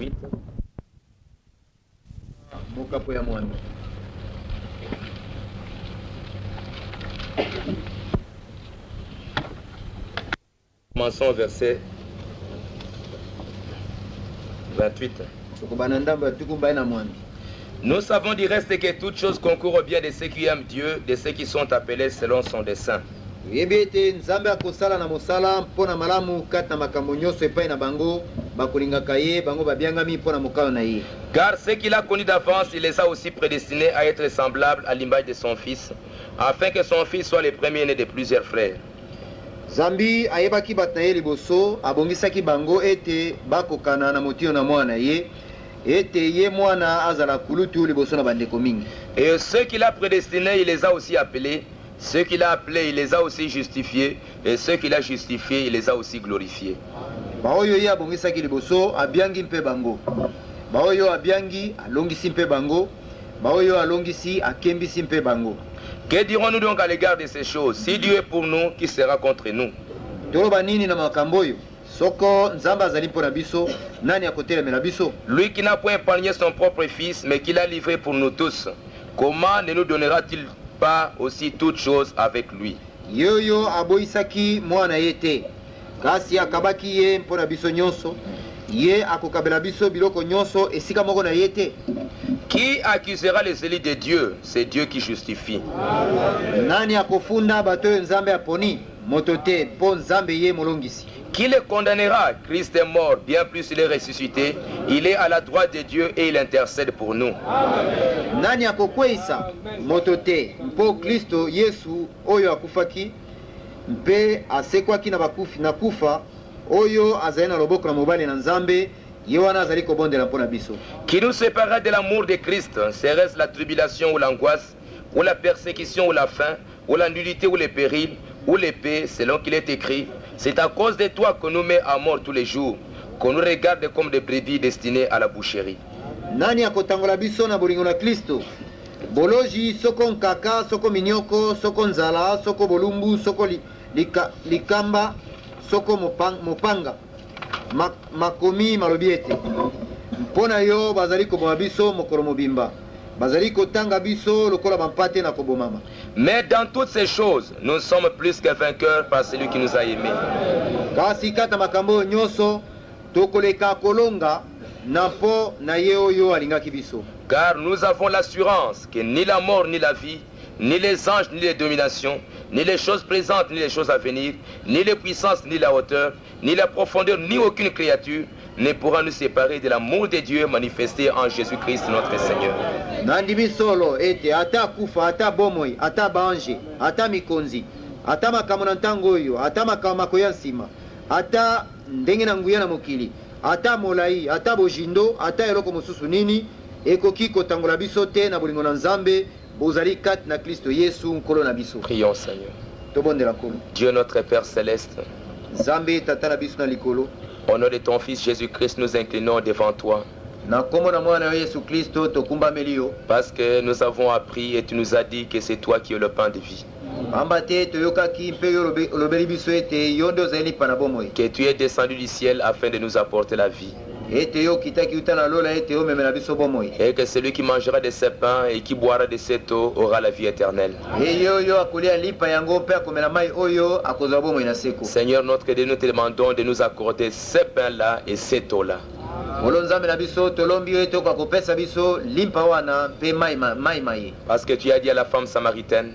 8. Commençons au verset 28. Nous savons du reste que toutes choses concourent au bien de ceux qui aiment Dieu, de ceux qui sont appelés selon son dessein. Car ceux qu'il a connus d'avance, il les a aussi prédestinés à être semblables à l'image de son Fils, afin que son Fils soit le premier-né de plusieurs frères. Zambi ayebaki batnaye liboso abongisaki bango ete bakokana na motio na mwana ye ete ye mwana azala kulutu liboso na bandeko mingi. Et ceux qu'il a prédestinés, il les a aussi appelés. Ceux qu'il a appelés, il les a aussi justifiés. Et ceux qu'il a justifiés, il les a aussi glorifiés. Baoyo ye abongisaki liboso abiangi mpe bango. Baoyo abiangi alongisi mpe bango. Baoyo alongisi akembisi mpe bango. Que dirons-nous donc à l'égard de ces choses? Si Dieu est pour nous, qui sera contre nous? Lui qui n'a point épargné son propre fils, mais qui l'a livré pour nous tous, comment ne nous donnera-t-il pas aussi toutes choses avec lui? Yoyo aboisaki mwana yete. Kasi akabaki ye mpona biso nyonso. Ye akokabela biso biloko nyonso esika moko na yete. Qui accusera les élus de Dieu? C'est Dieu qui justifie. Nani akofunda bato nzambe aponi motote po nzambe ye molongisi. Qui le condamnera? Christ est mort, bien plus il est ressuscité. Il est à la droite de Dieu et il intercède pour nous. Nani akokweisa motote po Kristo Yesu oyo akufaki mpe asekwaki na bakufi na kufa oyo azali na loboko na mobali na nzambe. Qui nous séparera de l'amour de Christ? Serait-ce la tribulation ou l'angoisse, ou la persécution ou la faim, ou la nudité ou le péril, ou l'épée, selon qu'il est écrit? C'est à cause de toi qu'on nous met à mort tous les jours, qu'on nous regarde comme des brebis destinées à la boucherie. Nani akotangola biso na bolingo na Kristo? Boloji soko nkaka, soko minyoko, soko nzala, soko bolumbu, soko likamba, soko mopanga. Makomi malobiete mpona yo bazali koboma biso mokolo mobimba bazali kotanga biso lokola bampate na kobomama. Mais dans toutes ces choses nous sommes plus que vainqueurs par celui qui nous a aimés. Kasi kata makambo nyonso tokoleka kolonga na mpo na ye oyo alingaki biso. Car nous avons l'assurance que ni la mort ni la vie, ni les anges ni les dominations, ni les choses présentes ni les choses à venir, ni les puissances ni la hauteur, ni la profondeur, ni aucune créature ne pourra nous séparer de l'amour de Dieu manifesté en Jésus-Christ notre Seigneur. Nandimi solo ete ata kufa ata bomoi ata bange ata mikonzi ata makambo na ntango oyo ata makambo makoya nsima ata ndenge na nguya na mokili ata molai ata bojindo ata eloko mosusu nini ekoki kotangola biso te na bolingo na nzambe bozali kat na Kristo Yesu nkolo na biso. Prions Seigneur. Tobondela nkolo. Dieu notre Père céleste, Nzambe tata na biso na likolo, au nom de ton Fils Jésus-Christ, nous inclinons devant toi. Na kombo na mwana Yesu Kristo tokumbameli yo. Parce que nous avons appris et tu nous as dit que c'est toi qui es le pain de vie. Ambate toyokaki mpe yo lobeli biso ete yo nde ozali lipa na bomoi. Que tu es descendu du ciel afin de nous apporter la vie. Et que celui qui mangera de ces pains et qui boira de cette eau aura la vie éternelle. Seigneur notre Dieu, nous te demandons de nous accorder ces pains-là et cette eau-là. Parce que tu as dit à la femme samaritaine,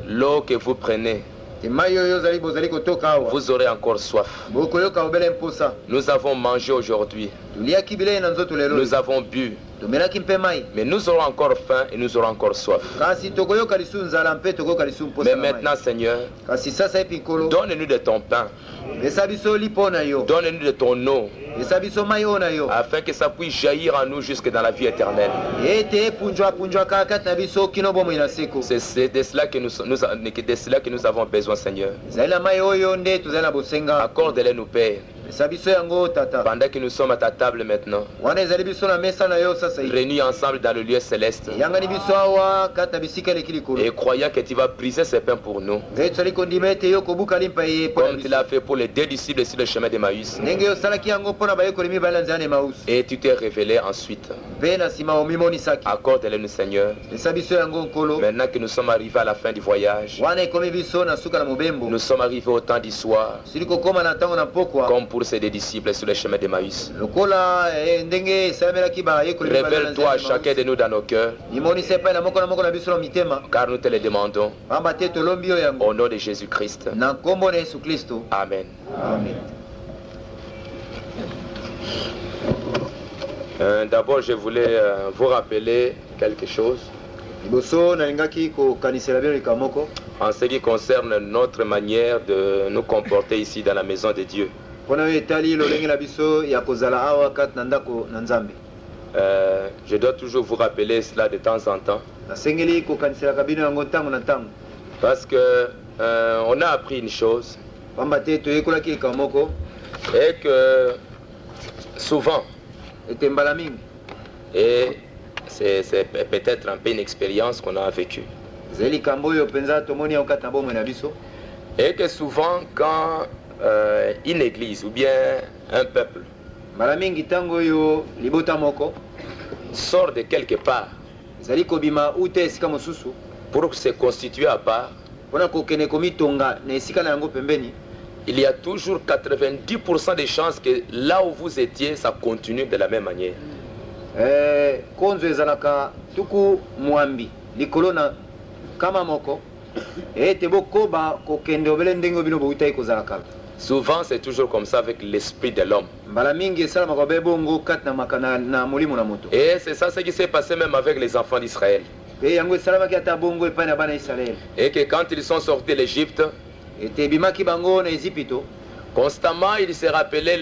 l'eau que vous prenez, vous aurez encore soif. Nous avons mangé aujourd'hui. Nous avons bu. Mais nous aurons encore faim et nous aurons encore soif. Mais maintenant, Seigneur, donne-nous de ton pain. Donne-nous de ton eau, afin que ça puisse jaillir en nous jusque dans la vie éternelle. C'est de cela que nous avons besoin, Seigneur. Accorde-les nous, Père. esa biso yango tata Pendant que nous sommes à ta table maintenant, wana ezali biso na mesa na yo sasa hivi réunis ensemble dans le lieu céleste, yangani biso awa kati na bisika eleki likolo et croyant que tu vas briser ces pains pour nous, nde tozali kondima ete yo kobuka limpa ye mpo na comme tu biso l'as fait pour les deux disciples sur le chemin d'Emmaüs. ndenge yo osalaki yango mpo na bayekoli mibale ya nzela na emausi Et tu t'es révélé ensuite. mpe na nsima omimonisaki Accorde-le-nous, Seigneur. esa biso yango nkolo Maintenant que nous sommes arrivés à la fin du voyage, wana ekomi biso na suka na mobembo nous sommes arrivés au temps du soir, sili kokóma na ntango na pokwa comme pour ces deux disciples sur le chemin d'Emmaüs. lokola ndenge esalamelaki bayekoli Révèle-toi à chacun de nous dans nos cœurs, imonisa epai na moko na biso na mitema car nous te le demandons pamba te tolombi yo yango au nom de Jésus-Christ. na nkombo na yesu kristo Amen. amen. D'abord, je voulais vous rappeler quelque chose liboso nalingaki kokanisela bino likambo moko en ce qui concerne notre manière de nous comporter ici dans la maison de Dieu. mpona oyo etali lolenge na biso ya kozala awa kati na ndako na nzambe Je dois toujours vous rappeler cela de temps en temps, nasengeli kokaniselaka bino yango ntango na ntango parce que on a appris une chose, pamba te toyekolaki likambo moko et que souvent, ete mbala mingi et c'est peut-être un peu une expérience qu'on a vécue, ezali likambo oyo mpenza tomoni yango kati na bomoi na biso et que souvent quand une église ou bien un peuple mbala mingi ntango oyo libota moko sort de quelque part ezali kobima uta esika mosusu pour se constituer à part, mpona kokende komitonga na esika na yango pembeni il y a toujours 90% de chances que là où vous étiez, ça continue de la même manière. konzo ezalaka tuku mwambi likolo na kama moko ete bokoba kokende obele ndenge bino boutaki kozala kala Souvent, c'est toujours comme ça avec l'esprit de l'homme. mbala mingi esalamaka be bongo kati na makana na molimo na moto Et c'est ça ce qui s'est passé même avec les enfants d'Israël. mpe yango esalamaki ata bongo epai na bana israele Et que quand ils sont sortis de l'Égypte, ete ebimaki bango na ezipito constamment, ils se rappelaient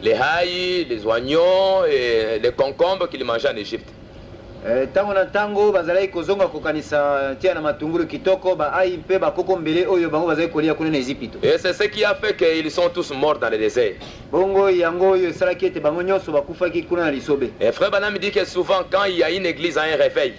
les haïs, les oignons et les concombres qu'ils mangeaient en Égypte. ntango na ntango bazalaki kozonga kokanisa tia na matungulu kitoko baai mpe bakoko mbele oyo bango bazali kolia kuna na ezipito Et c'est ce qui a fait qu'ils sont tous morts dans le désert. bongo yango oyo esalaki ete bango nyonso bakufaki kuna na lisobe Et Frère Branham dit que souvent, quand il y a une église à un réveil,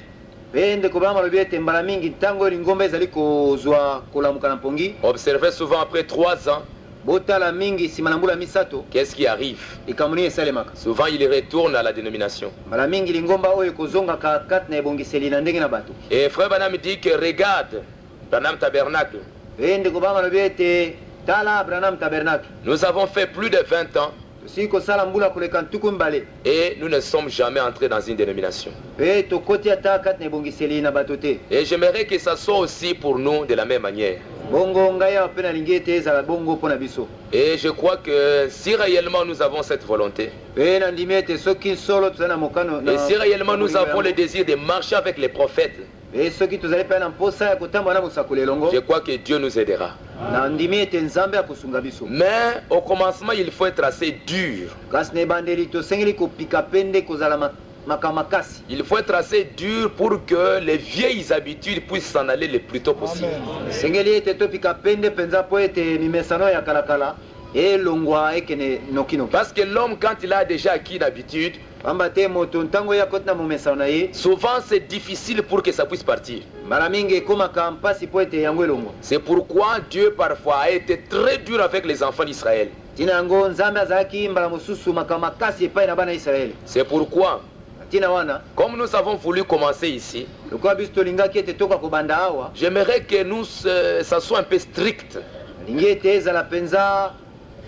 mpe ndeko bana malobi ete mbala mingi ntango oyo lingomba ezali kozwa kolamuka na mpongi observez souvent après 3 ans, botala mingi nsima na mbula misato qu'est-ce qui arrive? likambo nini esalemaka Souvent, ils retournent à la dénomination. mbala mingi lingomba oyo ekozongaka kati na ebongiseli na ndenge na bato Et Frère Branham dit que regarde, Branham Tabernacle, mpe ndeko bana malobi ete tala Branham Tabernacle nous avons fait plus de 20 ans tosili kosala mbula koleka ntuku mbale et nous ne sommes jamais entrés dans une dénomination. mpe tokoti ata kati na ebongiseli na bato te Et j'aimerais que ça soit aussi pour nous de la même manière. bongo ngai awa mpe nalingi ete ezala bongo mpo na biso Et je crois que si réellement nous avons cette volonté, mpe nandimi ete soki solo tozali na mokano et si réellement nous avons le désir de marcher avec les prophètes, mpe soki tozali mpe na mposa ya kotambola na mosakoli elongo je crois que Dieu nous aidera. nandimi ete nzambe akosunga biso Mais au commencement, il faut être assez dur. kasi na ebandeli tosengeli kopika mpe nde kozala makasi Il faut être assez dur pour que les vieilles habitudes puissent s'en aller le plus tôt possible. esengeli ete topika mpe nde mpenza mpo ete mimesano ya kalakala elongwa ekende nokinoki Parce que l'homme, quand il a déjà acquis l'habitude, pamba te moto ntango oyo akoti na momesano na ye souvent c'est difficile pour que ça puisse partir. mbala mingi ekomaka mpasi mpo ete yango elongwa C'est pourquoi Dieu parfois a été très dur avec les enfants d'Israël. ntina yango nzambe azalaki mbala mosusu makambo makasi epai na bana ya israele C'est pourquoi, ntina wana comme nous avons voulu commencer ici, lokola biso tolingaki ete toka kobanda awa j'aimerais que nous, ça soit un peu strict. nalingi ete ezala mpenza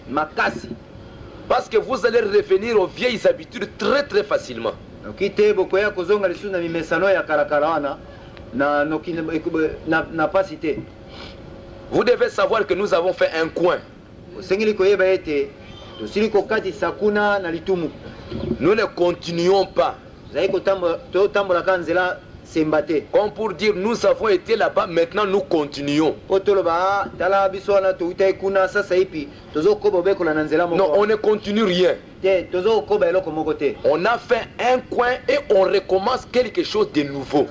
makasi Parce que vous allez revenir aux vieilles habitudes très très facilement. noki te bokoya kozonga lisusu na mimesano ya kalakala wana na pasi te Vous devez savoir que nous avons fait un coin. osengeli koyeba ete tosili kokatisa kuna na litumu Nous ne continuons pas. tozali totambolaka nzela semba te. Comme pour dire, nous avons été là-bas, maintenant nous continuons. Po toloba tala biso wana touta kuna sasa ipi tozokoba obekola na nzela moko. Non, on ne continue rien. Te tozokoba eloko moko te. On a fait un coin et on recommence quelque chose de nouveau.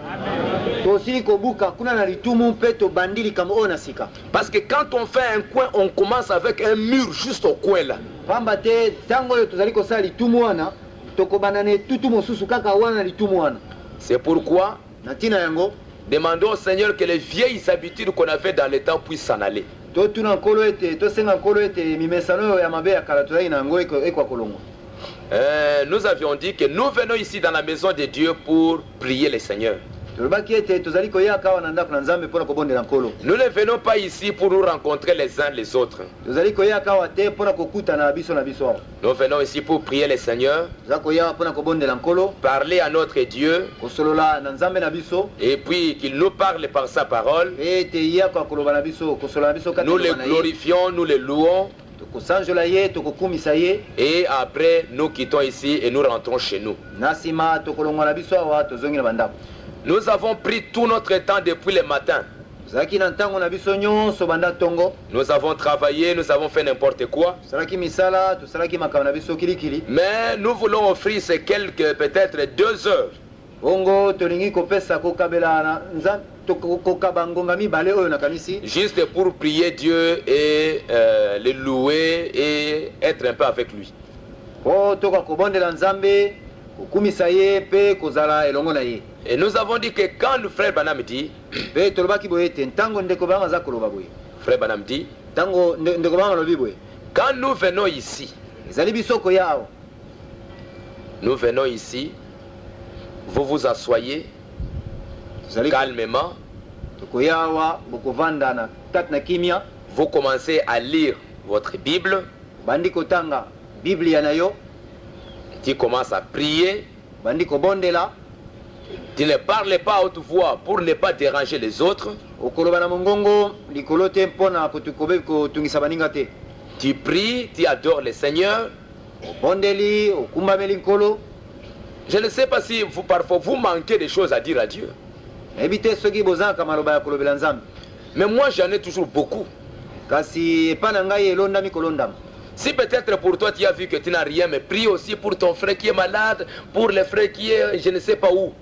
Tosili kobuka kuna na litumu mpe tobandi likambo oyo na sika. Parce que quand on fait un coin, on commence avec un mur juste au coin là. Pamba te tango oyo tozali kosala litumu wana tokobanda na etutu mosusu kaka wana na litumu wana. C'est pourquoi Na ntina yango demandons au Seigneur que les vieilles habitudes qu'on avait dans le temps puissent s'en aller. totuna nkolo ete tosenga nkolo ete mimesano oyo ya mabe ya kala tozali na yango ekwa kolongwa. Nous avions dit que nous venons ici dans la maison de Dieu pour prier le Seigneur. Tolobaki ete tozali koyaka awa na ndako na Nzambe mpona kobondela nkolo. Nous ne venons pas ici pour nous rencontrer les uns les autres. Tozali koyaka awa te mpona kokutana na biso na biso awa. Nous venons ici pour prier le Seigneur, Tozali koyaka mpona kobondela nkolo, parler à notre Dieu, kosolola na Nzambe na biso, et puis qu'il nous parle par sa parole. ete yaka koloba na biso, kosolola na biso kati Nous le na ye. glorifions, nous le louons, Tokosanjola ye, tokokumisa ye, et après nous quittons ici et nous rentrons chez nous. na nsima tokolongwa na biso awa tozongi na bandako. Nous avons pris tout notre temps depuis le matin. Tozalaki na ntango na biso nyonso banda ntongo, Nous avons travaillé, nous avons fait n'importe quoi. tosalaki misala, tosalaki makambo na biso kilikili. Mais nous voulons offrir ces quelques, peut-être 2 heures, Bongo tolingi kopesa kokabela na Nzambe, kokaba ngonga mibale oyo nakanisi. juste pour prier Dieu et le louer et être un peu avec lui. Po toka kobondela Nzambe, kokumisa ye pe kozala elongo na ye. Et nous avons dit que quand le frère Banam dit, Pe tolobaki boye te ntango ndeko banga za koloba boye. frère Banam dit, Ntango ndeko banga lobi boye. quand nous venons ici, Ezali biso koya awa. nous venons ici, vous vous asseyez Tozali calmement, tokoya awa bokovanda na kati na kimia, vous commencez à lire votre Bible, bandi kotanga Biblia na yo, tu commences à prier, bandi kobondela, tu ne parles pas à haute voix pour ne pas déranger les autres, okoloba na mongongo likolo te mpona kotungisa baninga te. tu pries, tu adores le Seigneur. Obondeli, okumbameli nkolo. Je ne sais pas si vous, parfois, vous manquez des choses à dire à Dieu. Nayebi te soki bozanka maloba ya kolobela Nzambe. Mais moi, j'en ai toujours beaucoup. Kasi epa na ngai elondami kolondama. Si peut-être pour toi, tu as vu que tu n'as rien, mais prie aussi pour ton frère qui est malade, pour le frère qui est je ne sais pas où.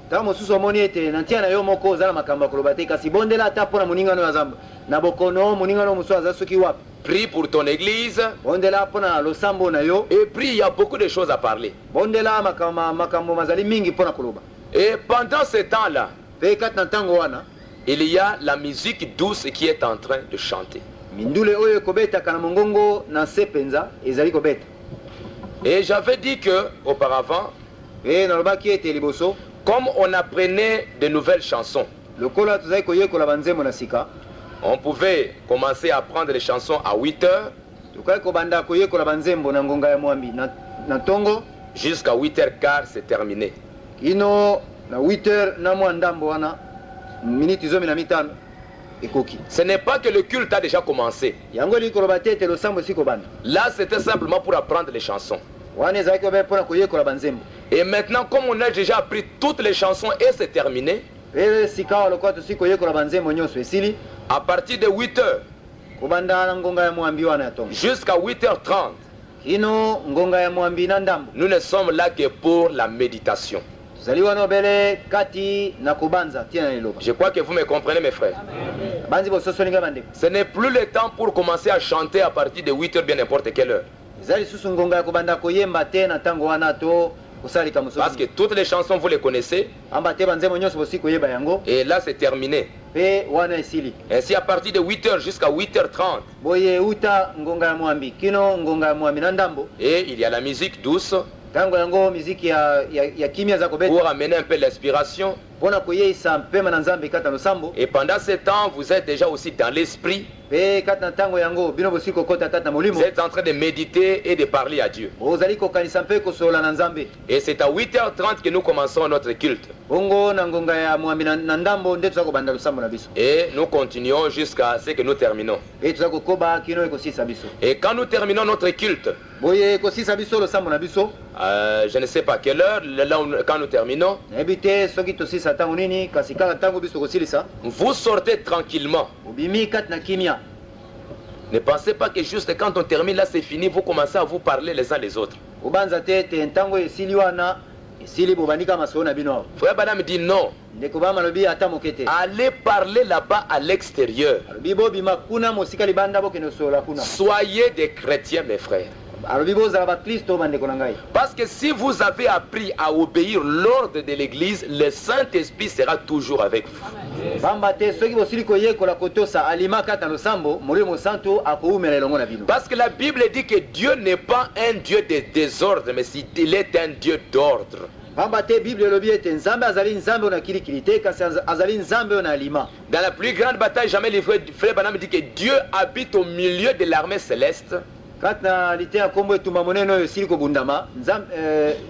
Ntango mosusu omoni ete na ntia na yo moko ozala makambo ya koloba te, kasi bondela ata mpo na moningano ya Nzambe. Na bokono moningano mosusu aza soki wapi. Prie pour ton église. Bondela mpo na losambo na yo. Et prie, il y a beaucoup de choses à parler. Bondela makambo mazali mingi mpo na koloba. Et pendant ce temps-là, Pe kati na ntango wana, il y a la musique douce qui est en train de chanter. mindule oyo ekobetaka na mongongo na se penza ezali kobeta. Et j'avais dit que auparavant, Pe nalobaki ete liboso, comme on apprenait de nouvelles chansons, lokola tozali koyekola banzembo na sika, on pouvait commencer à apprendre les chansons à 8 heures tokali kobanda koyekola banzembo na ngonga ya mwambi na ntongo, jusqu'à 8h15, c'est terminé. ino na 8h na mwa ndambo wana miniti 15 ekoki. Ce n'est pas que le culte a déjà commencé. Yango eli koloba te ete losambo esi kobanda. Là, c'était simplement pour apprendre les chansons. Wana ezalaki obe mpona koyekola banzembo. Et maintenant, comme on a déjà appris toutes les chansons et c'est terminé, Pe sika awa lokola tosi koyekola banzembo nyonso esili, à partir de 8h kobanda na ngonga ya mwambi wana ya ntongo, jusqu'à 8h30, ino ngonga ya mwambi na ndambo, nous ne sommes là que pour la méditation. tozali wana obele kati na kobanza tina na liloba. Je crois que vous me comprenez, mes frères. Banzi bososo ninga bandeko. Ce n'est plus le temps pour commencer à chanter à partir de 8h, bien n'importe quelle heure. Ezali susu ngonga ya kobanda koyemba te na ntango wana to kosalika Parce mosusu. que toutes les chansons, vous les connaissez. Amba te banzembo nyonso bosi koyeba yango, Et là, c'est terminé. pe wana esili. Ainsi, à partir de 8h jusqu'à 8h30, Boye uta ngonga ya mwambi kino ngonga ya mwambi na ndambo, et il y a la musique douce ntango yango miziki ya kimia za kobeta pour amener un peu l'inspiration. mpona koyeisa mpema na Nzambe kati na losambo. Et pendant ce temps, vous êtes déjà aussi dans l'esprit. Pe kati na ntango yango bino bosi kokota kati na molimo, Vous êtes en train de méditer et de parler à Dieu. ozali kokanisa mpe kosolola na Nzambe. Et c'est à 8h30 que nous commençons notre culte. Bongo na ngonga ya mwambi na ndambo nde tozali kobanda losambo na biso, Et nous continuons jusqu'à ce que nous terminons. pe tozali kokoba kino ekosisa biso. Et quand nous terminons notre culte, Boye ekosisa biso losambo na biso, je ne sais pas quelle heure, là quand nous terminons, nayebi te soki tosisa kosilisa ntango nini kasi kaka ntango biso kosilisa vous sortez tranquillement. obimi kati na kimia. Ne pensez pas que juste quand on termine là, c'est fini, vous commencez à vous parler les uns les autres. obanza te te ntango esili wana esili bobandika masolo na bino. Frère Banam dit non. ndeko bamalobi ata moke te. Allez parler là-bas à l'extérieur. alobi bobima kuna mosika libanda bokende osolola kuna. Soyez des chrétiens, mes frères. alobi bozala bakristo bandeko na ngai. Parce que si vous avez appris à obéir l'ordre de l'église, le Saint-Esprit sera toujours avec vous. bamba te soki bosili koyekola kotosa alima kata losambo molimo santo akoumela elongo na bino. Parce que la Bible dit que Dieu n'est pas un Dieu de désordre, mais il est un Dieu d'ordre. bamba te bible elobi ete nzambe azali nzambe ona kilikili te kasi azali nzambe ona alima. Dans la plus grande bataille jamais livrée, frère Branham dit que Dieu habite au milieu de l'armée céleste. kati na lite ya nkombo etumba monene oyo esili kobundama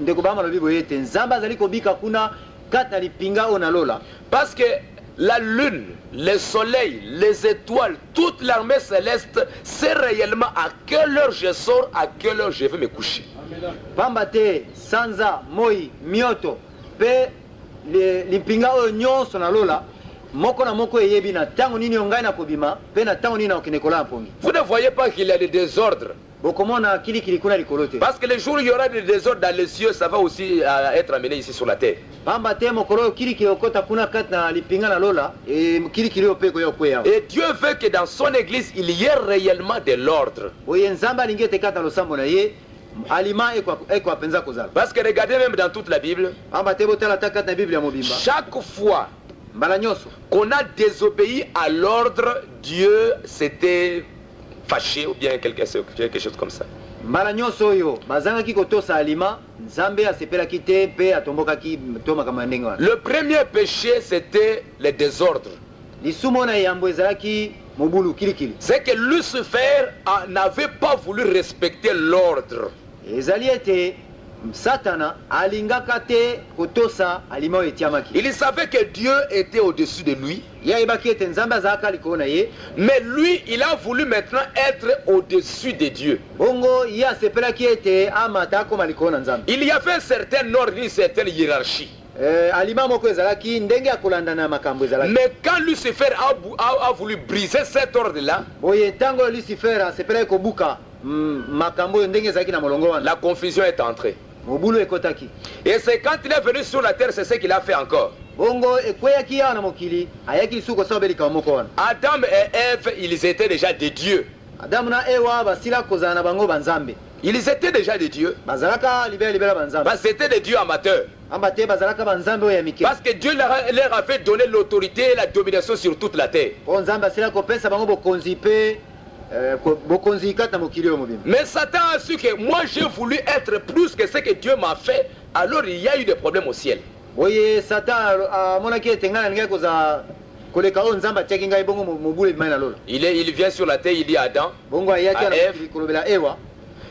ndeko bama lobi boye ete nzambe azali kobika kuna kati na lipinga oyo nalola. Parce que la lune, le soleil, les étoiles, toute l'armée céleste sait réellement à quelle heure je sors, à quelle heure je vais me coucher. pamba te sanza moi mioto pe lipinga oyo nyonso nalola moko na moko eyebi na ntango nini yo ngai na kobima pe na ntango nini na okende kola mpongi. Vous ne voyez pas qu'il y a des désordres. bokomona kilikili kuna likolo te. Parce que le jour où il y aura des désordres dans les cieux, ça va aussi être amené ici sur la terre. pamba te mokolo oyo kilikili okota kuna kati na lipinga nalola kilikili oyo pe koya okweya. Et Dieu veut que dans son église, il y ait réellement de l'ordre. boye nzambe alingi ete kati na losambo na ye alima eko apenza kozala. Parce que regardez même dans toute la Bible, pamba te botala ta kati na bible ya mobimba chaque fois mbala nyonso qu'on a désobéi à l'ordre, Dieu s'était fâché ou bien quelque chose comme ça. mbala nyonso oyo bazangaki kotosa alima nzambe asepelaki te mpe atombokaki to makambo ya ndenge wana. Le premier péché, c'était le désordre. lisumu na yambo ezalaki mobulu kilikili. C'est que Lucifer n'avait pas voulu respecter l'ordre. ezali ete satana alingaka te kotosa alima oyo etiamaki. Il savait que Dieu était au-dessus de lui. ye ayebaki ete nzambe azalaka likolo na ye. Mais lui, il a voulu maintenant être au-dessus de Dieu. bongo ye asepelaki ete amata akoma likolo na nzambe. Il y avait un certain ordre, une certaine hiérarchie. alima moko ezalaki ndenge ya kolandana makambo ezalaki. Mais quand Lucifer a voulu briser cet ordre-là, boye ntango lucifer asepelaki kobuka makambo oyo ndenge ezalaki na molongo wana. la confusion est entrée. mobulu ekotaki. Et c'est quand il est venu sur la terre, c'est ce qu'il a fait encore. bongo ekweyaki awa na mokili ayaki lisusu kosala belikama moko wana. Adam et Ève, ils étaient déjà des dieux. adamu na ewa basila kozala na bango banzambe. Ils étaient déjà des dieux. bazalaka libela banzambe. Parce que c'était des dieux amateurs. amba te bazalaka banzambe oyo ya mike. Parce que Dieu leur avait donné l'autorité et la domination sur toute la terre. po nzambe asila kopesa bango bokonzi mpe bokonzi kati na mokili oyo mobimba. Mais Satan a su que moi j'ai voulu être plus que ce que Dieu m'a fait. Alors il y a eu des problèmes au ciel. boye satan amonaki ete ngai nalingai kozala koleka oyo nzambe atiaki ngai bongo mobulu ebimai na lola. Il vient sur la terre, il dit à Adam, bongo ayaki à na Ève, mokili kolobela ewa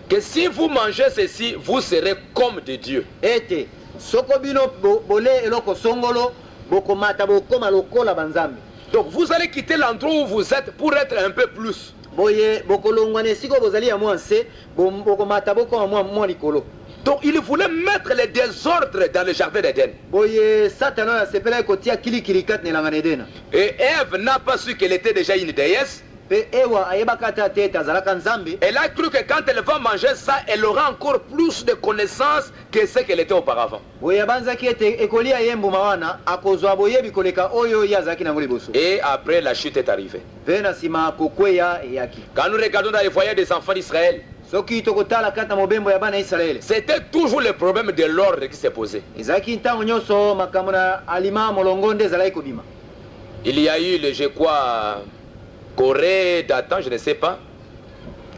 que si vous mangez ceci, vous serez comme des dieux. ete soko bino bole eloko songolo bokomata bokoma lokola banzambe. Donc vous allez quitter l'endroit où vous êtes pour être un peu plus. boye bokolongwana esika bozali ya mwa nse bokomata bokoma mwa likolo. Donc il voulait mettre les désordres dans le jardin d'Éden. boye satana oyo asepelaki kotia kilikili kati na elanga na edena. Et Ève n'a pas su qu'elle était déjà une déesse. mpe ewa ayebaka te ate ete azalaka nzambe. Elle a cru que quand elle va manger ça, elle aura encore plus de connaissances que ce qu'elle était auparavant. boye abanzaki ete ekolia ye mbuma wana akozwa boyebi koleka oyo ye azalaki nango liboso. Et après, la chute est arrivée. mpe na nsima kokweya eyaki. Quand nous regardons dans les foyers des enfants d'Israël, soki tokotala kati na mobembo ya bana ya isalaele c'était toujours le problème de l'ordre qui s'est posé. ezalaki ntango nyonso makambo na alima molongo nde ezalaki kobima. Il y a eu, je crois, Corée, Datan, je ne sais pas.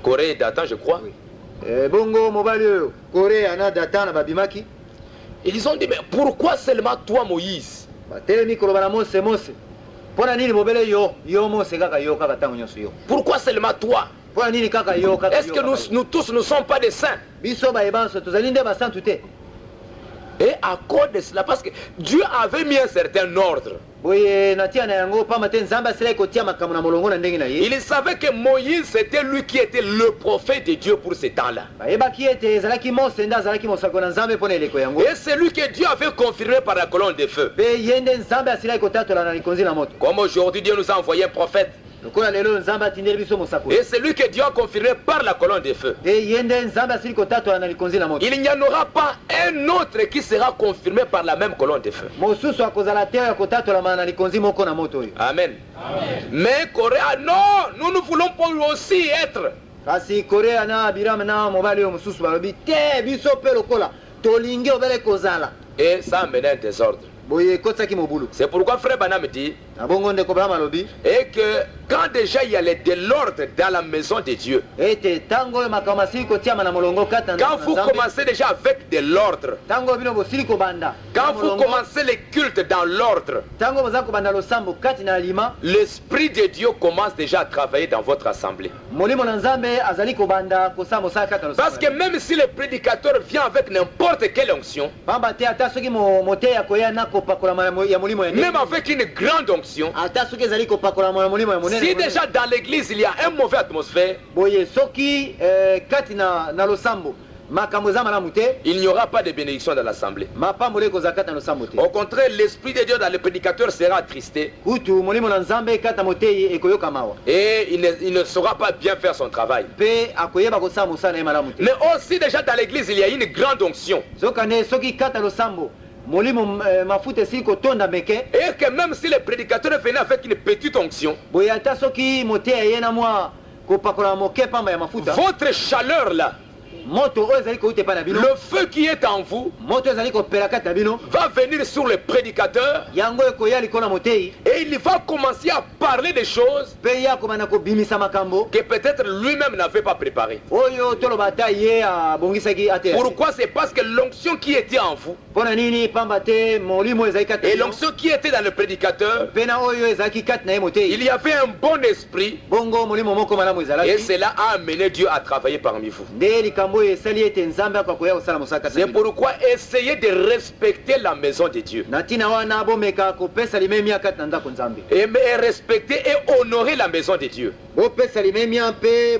Corée et Datan, je crois. bongo mobali oyo kore ana datan na babimaki. Ils ont dit, mais pourquoi seulement toi, Moïse? batelemi koloba na mose mpo na nini bobele yo mose kaka yo kaka ntango nyonso yo. Pourquoi seulement toi? mpo na nini kaka yo kaka yo. Est-ce que nous tous ne sommes pas des saints? biso bayebanso tozali nde basantu te. Et à cause de cela, parce que Dieu avait mis un certain ordre. boye natia na yango pamba te nzambe asila kotia makambo na molongo na ndenge na ye. Il savait que Moïse c'était lui qui était le prophète de Dieu pour ce temps-là. bayebaki ete ezalaki mose nde azalaki mosako na nzambe mpo na eleko yango. Et c'est lui que Dieu avait confirmé par la colonne de feu. mpe ye nde nzambe asilaki kotatola na likonzi na moto. Comme aujourd'hui Dieu nous a envoyé un prophète. lokola lelo nzambe atindeli biso mosako. Et c'est lui que Dieu a confirmé par la colonne de feu. mpe ye nde nzambe asili kotatola na likonzi na moto. Il n'y en aura pas un autre qui sera confirmé par la même colonne de feu. mosusu akozala te ya kotatolama na likonzi moko na moto oyo. Amen. Mais Corée, non, nous voulons pas aussi être. kasi korea na abiramu na mobali oyo mosusu balobi te biso mpe lokola tolingi obele kozala. Et ça amène un désordre. boye ekotisaki mobulu. C'est pourquoi frère Banam dit na bongo ndeko Branham alobi et que quand déjà il y a de l'ordre dans la maison de Dieu, ete ntango oyo makambo asili kotiama na molongo kati na quand vous Nzambe, commencez déjà avec de l'ordre, ntango bino bosili kobanda quand na vous molongo, commencez les cultes dans l'ordre, ntango boza kobanda losambo kati na alima, l'Esprit de Dieu commence déjà à travailler dans votre assemblée. molimo na Nzambe azali kobanda kosala mosala kati na Parce que losambo. même si le prédicateur vient avec n'importe quelle onction, pamba te ata soki moteya koya na kopakolama ya molimo ya ndenge, même avec une grande onction, ata soki ezali kopakolama ya molimo ya monene, si déjà dans l'église il y a une mauvaise atmosphère, boye soki kati na losambo makambo eza malamu te, il n'y aura pas de bénédiction dans l'assemblée. mapamboli ekozala kati na losambo te. Au contraire, l'Esprit de Dieu dans le prédicateur sera attristé kutu molimo na Nzambe kati na moteyi ekoyoka mawa, et il ne saura pas bien faire son travail. mpe akoyeba kosala mosala na ye malamu te. Mais aussi déjà dans l'église il y a une grande onction. zokande soki kati na losambo molimo mafuta esili kotonda meke, Et que même si le prédicateur venait avec une petite onction, boye ata soki moteya ye na mwa kopakola moke pamba ya mafuta, votre chaleur là, moto oyo ezali kouta epai na bino, le feu qui est en vous, moto ezali kopela kati na bino, va venir sur le prédicateur yango ekoya likolo na moteyi, et il va commencer à parler des choses mpe ye akobanda kobimisa makambo que peut-être lui-même n'avait pas préparées. oyo toloba ata ye abongisaki ate. Pourquoi? C'est parce que l'onction qui était en vous mpo na nini? Pamba te molimo ezali kati na et bino, l'onction qui était dans le prédicateur, mpe na oyo ezalaki kati na ye moteyi, il y avait un bon esprit bongo molimo moko malamu et ezalaki, cela a amené Dieu à travailler parmi vous. nde likambo oyo esali ete Nzambe akoya kosala mosala kati na C'est bino. pourquoi essayez de respecter la maison de Dieu na ntina wana bomeka kopesa limemia kati na ndako Nzambe, et respecter et honorer la maison de Dieu. bopesa limemia mpe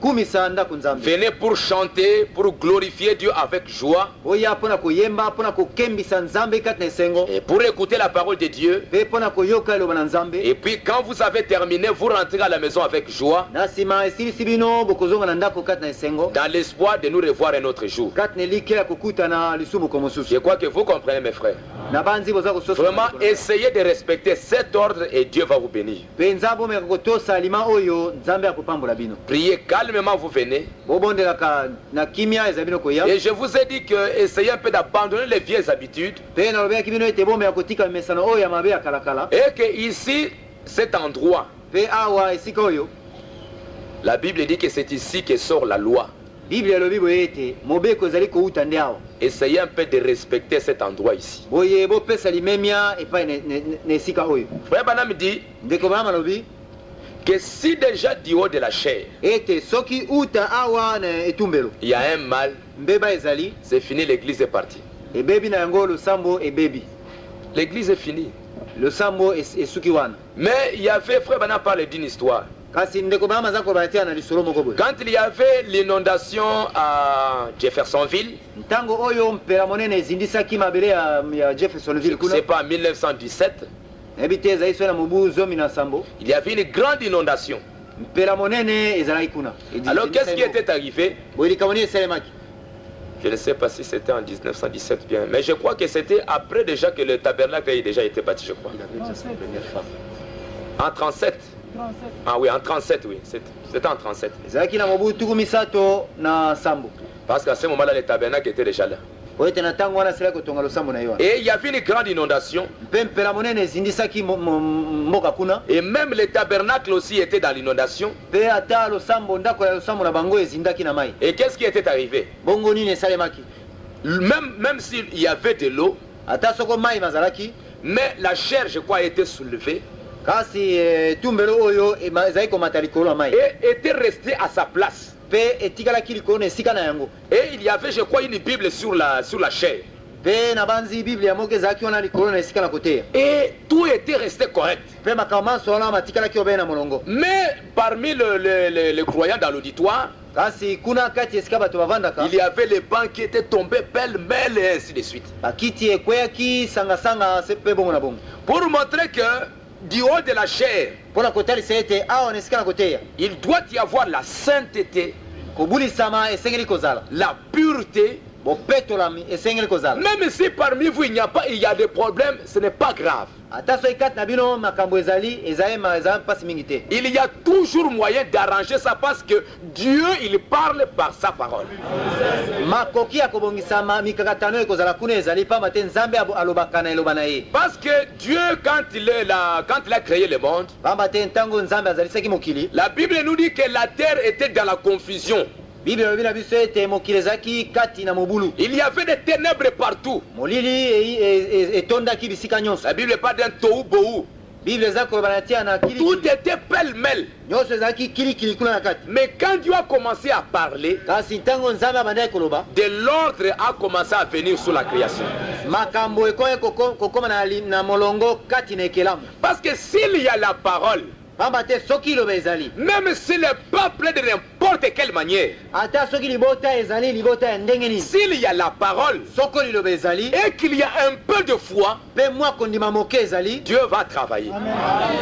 bokumisa ndako Nzambe. Venez pour chanter, pour glorifier Dieu avec joie oya mpona koyemba, mpona kokembisa Nzambe kati na esengo, et pour écouter la parole de Dieu. mpe mpona koyoka eloba na Nzambe. Et puis quand vous avez terminé, vous rentrez à la maison avec joie, na nsima esilisi bino bokozonga na ndako kati na esengo, dans l'espoir de nous revoir un autre jour. kati na elikela kokutana lisumuko mosusu. Je crois que vous comprenez mes frères. na banzi boza kososa Vraiment, essayez de respecter cet ordre et Dieu va vous bénir. mpenza bomeka kotosa alima oyo Nzambe akopambola bino. Priez calmement, vous venez. bobondelaka na kimia eza bino koya, Et je vous ai dit que essayez un peu d'abandonner les vieilles habitudes. mpe nalobelaki bino ete bomeka kotika mimesano oyo ya mabe ya kalakala, Et que ici, cet endroit, mpe awa esika oyo la Bible dit que c'est ici que sort la loi. biblia elobi boye ete mobeko ezali kouta nde awa. Essayez un peu de respecter cet endroit ici. boye bopesa limemia epai na esika oyo. Frère Banam dit ndeko Branham alobi que si déjà du haut de la chair, ete soki uta awa na etumbelo il y a un mal, mbeba ezali, c'est fini, l'église est partie. ebebi na yango losambo ebebi, L'église est finie. losambo esuki wana. Mais il y avait, frère Banam parle d'une histoire. kasi ndeko Branham aza koloba tia na lisolo moko boye. Quand il y avait l'inondation à Jeffersonville, ntango oyo mpela monene ezindisaki mabele ya Jeffersonville kuna, c'est pas en 1917, nayebi te ezali so na mobu 17. il y avait une grande inondation. mpela monene ezalaki kuna. Alors qu'est-ce qui était arrivé? boye likambo nini esalemaki? Je ne sais pas si c'était en 1917 bien, mais je crois que c'était après déjà que le tabernacle a déjà été bâti, je crois. En 37. Ah oui, en 37, oui. C'était en 37. ezalaki na mobu 37. Parce qu'à ce moment-là, le tabernacle était déjà là. oyo ete na ntango wana asilaki kotonga losambo na ye wana. Et il y avait une grande inondation. mpe mpela monene ezindisaki mboka kuna, Et même le tabernacle aussi était dans l'inondation. mpe ata losambo, ndako ya losambo na bango ezindaki na mai. Et qu'est-ce qui était arrivé? bongo nini esalemaki? Même s'il y avait de l'eau, ata soko mai mazalaki, mais la chair, je crois, a été soulevée kasi tumbelo oyo ezalaki komata likolo ya mai, et était restée à sa place. mpe etikalaki likolo na esika na yango. Et il y avait, je crois, une Bible sur la chair. Pe na banzi Biblia moke zaki ona likolo na esika na koteya. Et tout était resté correct. Pe makama sona matikala ki obena molongo. Mais parmi les croyants dans l'auditoire, Kasi kuna kati esika bato bavandaka. il y avait les bancs qui étaient tombés pêle-mêle et ainsi de suite. Bakiti ekweya ki sanga sanga sepe bongo na bongo. Pour montrer que du haut de la chair, Pona kotalisa ete awa na esika na koteya. il doit y avoir la sainteté, Kobulisama esengeli kozala. la pureté. Bopetolami esengeli kozala. Même si parmi vous il y a des problèmes, ce n'est pas grave. Ata so ikati na bino makambo ezali pasi mingi te. Il y a toujours moyen d'arranger ça parce que Dieu, il parle par sa parole. Makoki ya kobongisama mikakatano ekozala kuna ezali pamba te Nzambe alobaka na eloba na ye. Parce que Dieu, quand il a créé le monde, Pamba te ntango Nzambe azalisaki mokili. la Bible nous dit que la terre était dans la confusion. Bible elobi na biso ete mokili ezalaki kati na mobulu. Il y avait des ténèbres partout. Molili etondaki bisika nyonso. La Bible parle d'un tohu bohu. Bible eza koloba na tia na Tout kili. était pêle-mêle. Nyonso ezalaki kilikili kuna na kati. Mais quand Dieu a commencé à parler, Kasi ntango Nzambe abandaki koloba, de l'ordre a commencé à venir sur la création. makambo ekoye kokoma na molongo kati na ekelamu. Parce que s'il y a la parole, Pamba te soki liloba ezali. même si le peuple de n'importe quelle manière, Ata soki libota ezali libota ya ndenge nini. s'il y a la parole Soko liloba ezali. et qu'il y a un peu de foi, Pe mwa kondima moke ezali. Dieu va travailler.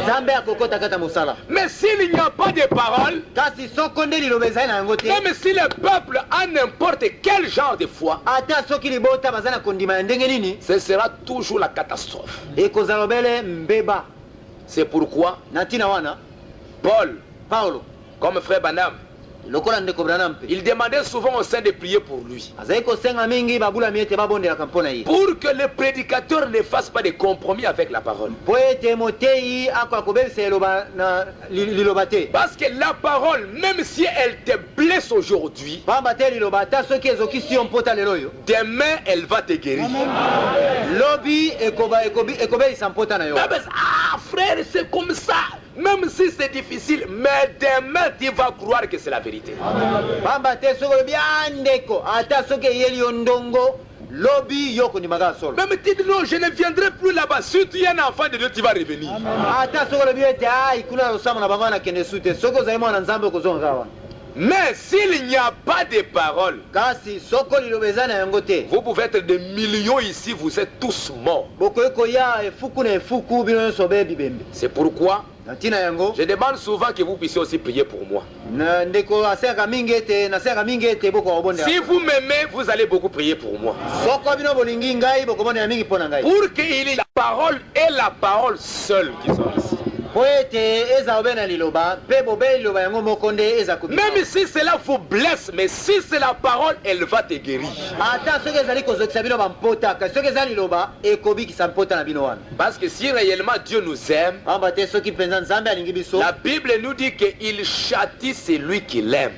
Nzambe akokota kata mosala. Mais s'il n'y a pas de parole, Kasi soko nde liloba ezali na yango te. même si le peuple a n'importe quel genre de foi, Ata soki libota baza na kondima ya ndenge nini. ce sera toujours la catastrophe. Ekozala obele mbeba. C'est pourquoi Na ntina wana Paul, Paulo comme frère Banam, lokola ndeko Branham mpe il demandait souvent aux saints de prier pour lui. azali kosenga mingi babulami ete babondelaka mpona ye. Pour que le prédicateur ne fasse pas de compromis avec la parole. Po ete moteyi akoka kobebisa eloba na liloba te. Parce que la parole, même si elle te blesse aujourd'hui, Pamba te liloba ata soki ezokisi yo mpota lelo oyo, demain elle va te guérir. lobi ekobelisa mpota na yo. Mais, ah frère, c'est comme ça. Même si c'est difficile, mais demain tu vas croire que c'est la vérité. Pamba te soki olobi ndeko ata soki eyeli yo ndongo lobi yo kondimaka solo. Même tu dis non, je ne viendrai plus là-bas. Si tu es un enfant de Dieu, tu vas revenir. Ata soki olobi ete ikuna losamo na bango nakende su te soki ozali mwana Nzambe okozonga wana. Mais s'il n'y a pas de parole, Kasi soko liloba eza na yango te. vous pouvez être des millions ici, vous êtes tous morts. Bokoki koya efuku na efuku bino nyonso beyebi bembe. C'est pourquoi Na ntina yango je demande souvent que vous puissiez aussi prier pour moi. na ndeko asengaka mingi ete bokoka kobondela. Si vous m'aimez, vous allez beaucoup prier pour moi. Soko bino bolingi ngai bokobondela mingi mpo na ngai. Pour qu'il y ait la parole et la parole seule qui sont ici. Po ete eza obe na liloba mpe bobeli liloba yango moko nde eza kobika. Même si cela vous blesse, mais si c'est la parole, elle va te guérir. Ata soki ezali kozokisa bino bampota kasi soki eza liloba ekobikisa mpota na bino wana. Parce que si réellement Dieu nous aime, Pamba te soki mpenza Nzambe alingi biso, la Bible nous dit qu'il châtie celui qui l'aime.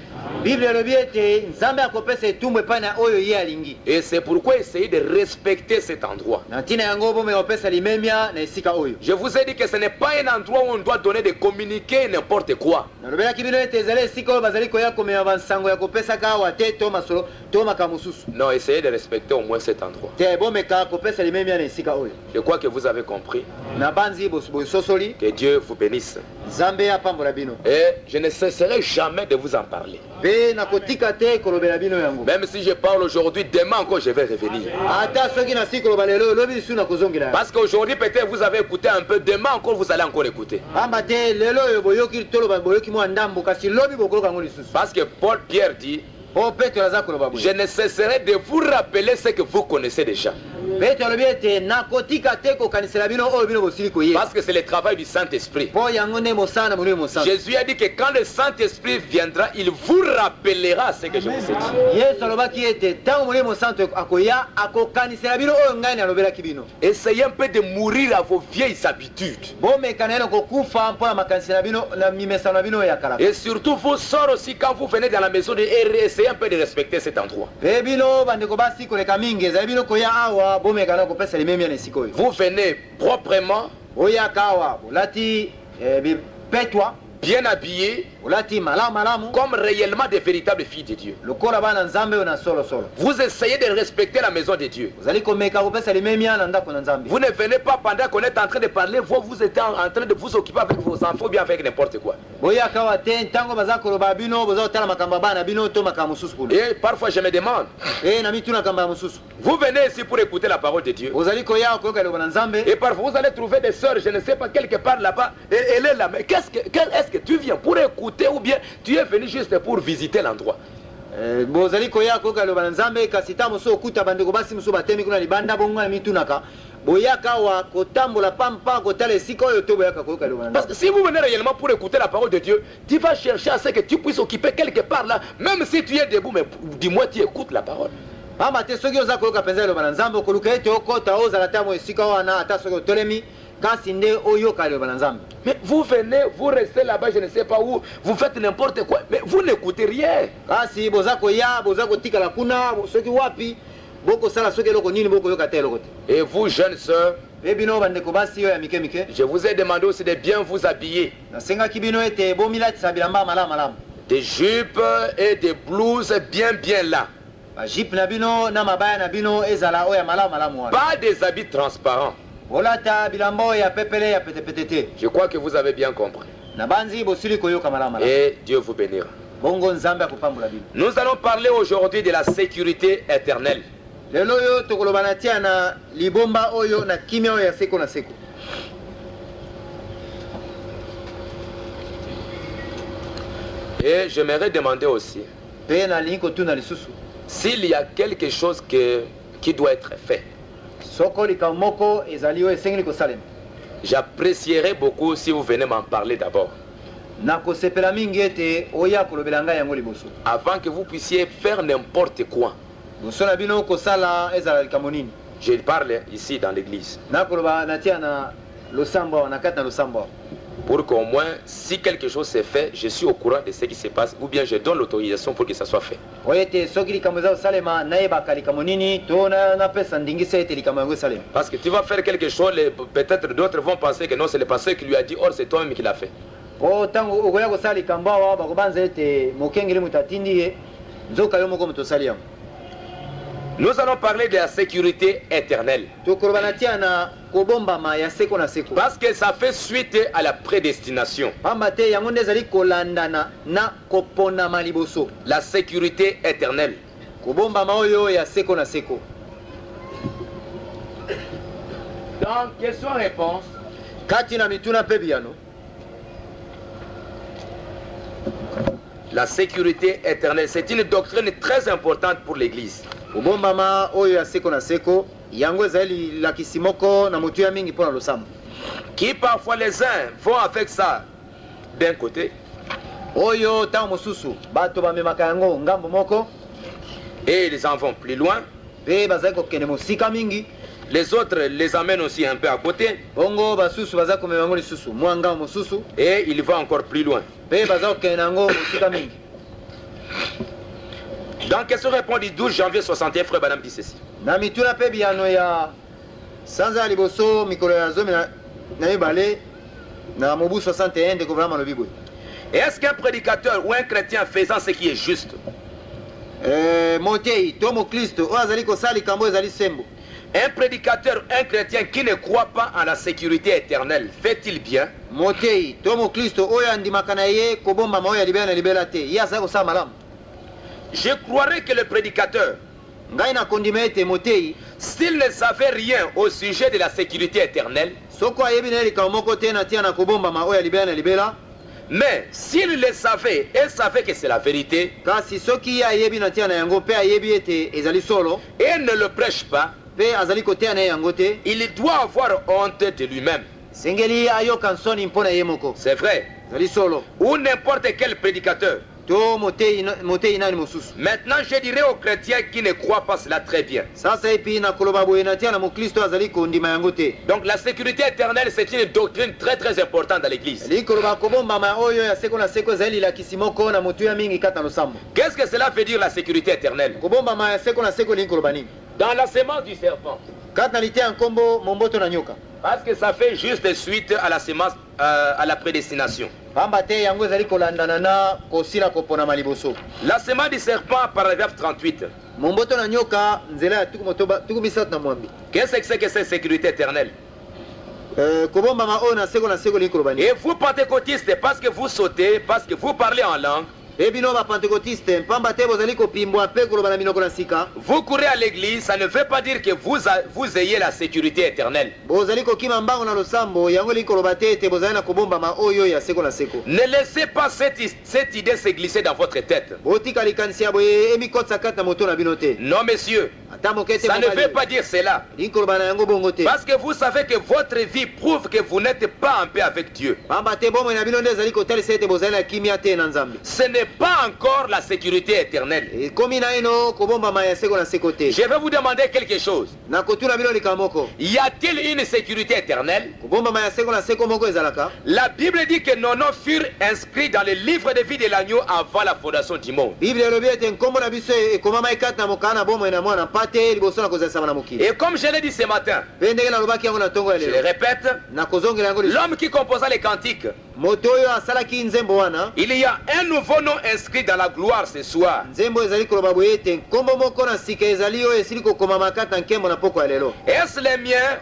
Bible elobi ete Nzambe akopesa etumbu epai na oyo ye alingi. Et c'est pourquoi essayez de respecter cet endroit. Na ntina yango bomeka kopesa limemia na esika oyo. Je vous ai dit que ce n'est pas un endroit où on doit donner de communiquer n'importe quoi. Nalobelaki bino ete ezali esika oyo bazali koya komema bansango ya kopesaka awa te to masolo to makambo mosusu. Non, essayez de respecter au moins cet endroit. Te bomeka kopesa limemia na esika oyo. Je crois que vous avez compris. Na banzi bososoli Que Dieu vous bénisse. Nzambe apambola bino. Et je ne cesserai jamais de vous en parler. Pe nakotika te kolobela bino yango. Même si je parle aujourd'hui, demain encore je vais revenir. Ata soki na siki koloba lelo lobi su na kozongela. Parce qu'aujourd'hui peut-être vous avez écouté un peu, demain encore vous allez encore écouter. Pamba te lelo oyo boyoki toloba boyoki mwa ndambo kasi lobi bokoloka ngo lisusu. Parce que Paul Pierre dit, Po Petro aza koloba boye. je ne cesserai de vous rappeler ce que vous connaissez déjà. Petro alobi ete nakotika te kokanisela bino oyo bino bosili koyeba. Parce que c'est le travail du Saint-Esprit. Po yango nde mosala na molimo mosala. Jésus a dit que quand le Saint-Esprit viendra, il vous rappellera ce que je vous ai dit. Yesu alobaki ete ntango molimo santo akoya akokanisela bino oyo ngai nalobelaki bino. Essayez un peu de mourir à vos vieilles habitudes. Bomeka na kokufa mpo na makanisi na bino na mimesano na bino ya kala. Et surtout vous sortez aussi quand vous venez dans la maison de R, essayez un peu de respecter cet endroit. Pe bino bandeko basi koleka mingi ezali bino koya awa bomeka na kopesa limemia na esika oyo. Vous venez proprement, Oyaka awa bolati petwa bien habillé, olati malamu malamu comme réellement des véritables filles de Dieu. lokola bana nzambe na solo solo. Vous essayez de respecter la maison de Dieu. ozali komeka kopesa limemia na ndako na nzambe. Vous ne venez pas pendant qu'on est en train de parler, vous êtes en train de vous occuper avec vos enfants ou bien avec n'importe quoi. boyaka wa te ntango baza koloba bino boza kotala makambo bana bino to makambo mususu kuna. Et parfois je me demande, na mituna kamba mususu. vous venez ici pour écouter la parole de Dieu. ozali koya koyoka liloba na nzambe. Et parfois vous allez trouver des sœurs, je ne sais pas, quelque part là-bas, et elle est là. Mais est-ce que tu viens pour écouter ou bien tu es venu juste pour visiter l'endroit? bozali koya koyoka liloba na nzambe kasi ta moso okuta bandeko basi moso batemi kuna libanda bongo na mitunaka. boyaka wa kotambola pampa kotala esika oyo to boyaka koyoka liloba na nzambe. Parce que si vous venez réellement pour écouter la parole de Dieu, tu vas chercher à ce que tu puisses occuper quelque part là, même si tu es debout, mais dis-moi tu écoutes la parole. pamba te soki oza koyoka mpenza liloba na nzambe okoluka ete okota ozala ta mo esika wana ata soki otolemi kasi nde oyoka liloba na nzambe. Mais vous venez, vous restez là-bas, je ne sais pas où, vous faites n'importe quoi, mais vous n'écoutez rien. kasi boza koya boza kotikala kuna soki wapi bokosala soki eloko nini bokoyoka te eloko te. Et vous jeunes sœurs, pe bino bandeko basi oyo ya mike mike je vous ai demandé aussi de bien vous habiller. nasengaki bino ete bomilatisa bilamba malamu malamu. Des jupes et des blouses bien là. bajipe na bino na mabaya na bino ezala oyo ya malamu malamu wana. Pas des habits transparents. bolata bilamba oyo ya pepele ya petepete te. Je crois que vous avez bien compris. na banzi bosili koyoka malamu malamu. Et Dieu vous bénira. bongo nzambe akopambola bino. Nous allons parler aujourd'hui de la sécurité éternelle. lelo oyo tokoloba na tia na libomba oyo na kimia oyo ya seko na seko. Et j'aimerais demander aussi pe nalingi kotuna lisusu s'il y a quelque chose qui doit être fait. soko likambo moko ezali oyo esengeli kosalema. J'apprécierais beaucoup si vous venez m'en parler d'abord, nakosepela mingi ete oya kolobela ngai yango liboso. avant que vous puissiez faire n'importe quoi. liboso na bino kosala ezala likambo nini. Je parle ici dans l'église, nakoloba na tia na losambo awa na kati na losambo awa. pour qu'au moins, si quelque chose s'est fait, je suis au courant de ce qui se passe, ou bien je donne l'autorisation pour que ça soit fait. oyo ete soki likambo eza kosalema nayebaka likambo nini to napesa ndingisa ete likambo yango esalema. Parce que tu vas faire quelque chose, peut-être d'autres vont penser que non, c'est le pasteur qui lui a dit, or c'est toi-même qui l'a fait. po ntango okoya kosala likambo awa bakobanza ete mokengeli moto atindi ye nzoka yo moko moto osali yango. Nous allons parler de la sécurité éternelle. tokoloba na tia na kobombama ya seko na seko. Parce que ça fait suite à la prédestination. pamba te yango nde ezali kolandana na koponama liboso. La sécurité éternelle. kobombama oyo ya seko na seko. Dans question-réponse, kati na mituna mpe biyano. la sécurité éternelle, c'est une doctrine très importante pour l'Église. kobombama oyo ya seko na seko yango ezali lakisi moko na motu ya mingi mpo na losambo. Qui parfois les uns vont avec ça d'un côté, oyo ntango mosusu bato bamemaka yango ngambo moko et ils en vont plus loin. mpe bazali kokende mosika mingi. Les autres les amènent aussi un peu à côté, bongo basusu baza komema yango lisusu mwa ngambo mosusu et ils vont encore plus loin. mpe baza kokende yango mosika mingi. Dans question répond du 12 janvier 61, frère Branham dit ceci. na mituna mpe biyano ya sanza ya liboso mikolo ya zomi na mibale na mobu 61 ndeko vraimen alobi boye. Et est-ce qu'un prédicateur ou un chrétien faisant ce qui est juste, motei to moklisto oyo azali kosala likambo ezali sembo. un prédicateur, un chrétien qui ne croit pas en la sécurité éternelle, fait-il bien? motei to moklisto oyo andimaka na ye kobombama oyo ya libela na libela te ye azali kosala malamu. Je croirais que le prédicateur, ngai nakondima ete motei s'il ne savait rien au sujet de la sécurité éternelle, soko ayebi na ye likambo moko te na tia na kobombama oyo ya libela na libela, mais s'il le savait et savait que c'est la vérité, kasi soki ye ayebi na tia na yango mpe ayebi ete ezali solo et ne le prêche pas, mpe azali koteya na ye yango te, il doit avoir honte de lui-même. sengeli ayoka nsoni mpo na ye moko. C'est vrai. ezali solo Ou n'importe quel prédicateur. to motei nani mosusu. Maintenant, je dirais aux chrétiens qui ne croient pas cela très bien. sasa epi na koloba boye na tia na moklisto azali kondima yango te. Donc la sécurité éternelle, c'est une doctrine très importante dans l'église. eli koloba kobombama oyo ya seko na seko ezali lilakisi moko na motu ya mingi kati na losambo. Qu'est-ce que cela veut dire la sécurité éternelle? kobombama ya seko na seko elingi koloba nini? Dans la sémence du serpent. kati na litia ya nkombo momboto na nyoka. Parce que ça fait juste suite à la sémence, à la prédestination. pamba te yango ezali kolandana na kosila kopona maliboso. La semence du serpent, paragraphe 38. Momboto na nyoka nzela ya tuku misatu na mwambi. Qu'est-ce que c'est que cette sécurité éternelle? Kobomba ma ona seko likolobani. Et vous pentecôtistes, parce que vous sautez, parce que vous parlez en langue, Ebino ba pentecôtiste pamba te bozali kopimbwa pe kolobana minoko na sika. vous courez à l'église, ça ne veut pas dire que vous ayez la sécurité éternelle. Bozali kokima mbango na losambo yango likoloba te te bozali na kobomba ma oyo ya seko na seko. Ne laissez pas cette idée se glisser dans votre tête. Botika likansia boye emikotsa kata moto na bino te. Non, monsieur, Ata mokete ça ne veut pas dire cela. Likolobana yango bongo te. Parce que vous savez que votre vie prouve que vous n'êtes pas en paix avec Dieu. Pamba te bomo na bino nde ezali kotalisa te bozali na kimia te na Nzambe. Ce n'est pas encore la sécurité éternelle. Komi na ino kobomba ma ya seko na seko te. Je vais vous demander quelque chose. Na kotuna bino likamoko. Y a-t-il une sécurité éternelle? Kobomba ma ya seko na seko moko ezalaka. La Bible dit que nos noms furent inscrits dans le livre de vie de l'agneau avant la fondation du monde. Bible elobi ete nkombo na biso ekomama ekati na mokana na bomo na mwana pate liboso na kozalisama na mokili. Et comme je l'ai dit ce matin, Pe ndenge nalobaki yango na ntongo ya je le lelo. répète, Na kozongela yango lisusu. l'homme qui composa les cantiques, Moto oyo asalaki nzembo wana. il y a un nouveau nom inscrit dans la gloire ce soir. Nzembo ezali koloba boye ete nkombo moko na sika ezali oyo esili kokomama kati na nkembo na poko ya lelo. Est-ce les miens?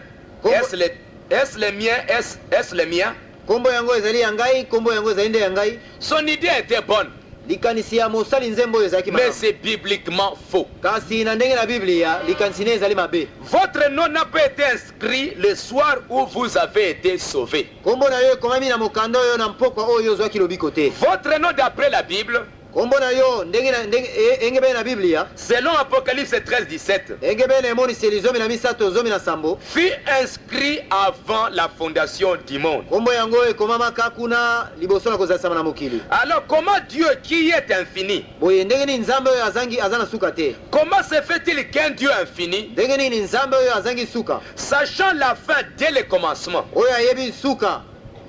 Est-ce les miens? Est-ce les miens? Nkombo yango ezali ya ngai, nkombo yango ezali nde ya ngai. Son idée était bonne, Likanisi ya mosali nzembo oyo ezalaki mais malamu. c'est bibliquement faux. Kasi na ndenge na Biblia likanisi ne ezali mabe. Votre nom n'a pas été inscrit le soir où vous avez été sauvé. Nkombo na yo ekomami na mokanda oyo na mpokwa oyo ozwaki lobiko te. Votre nom d'après la Bible, Nkombo na yo engebe na Biblia selon Apocalypse 13, 17, engebe na emoniseli zomi na misato zomi na sambo. fut inscrit avant la fondation du monde. Nkombo yango ekomamaka kuna liboso na kozalisama na mokili. Alors comment Dieu qui est infini, Boye ndenge nini nzambe oyo azangi aza na suka te. comment se fait-il qu'un Dieu infini, Ndenge nini nzambe oyo azangi suka sachant la fin dès le commencement, oyo ayebi suka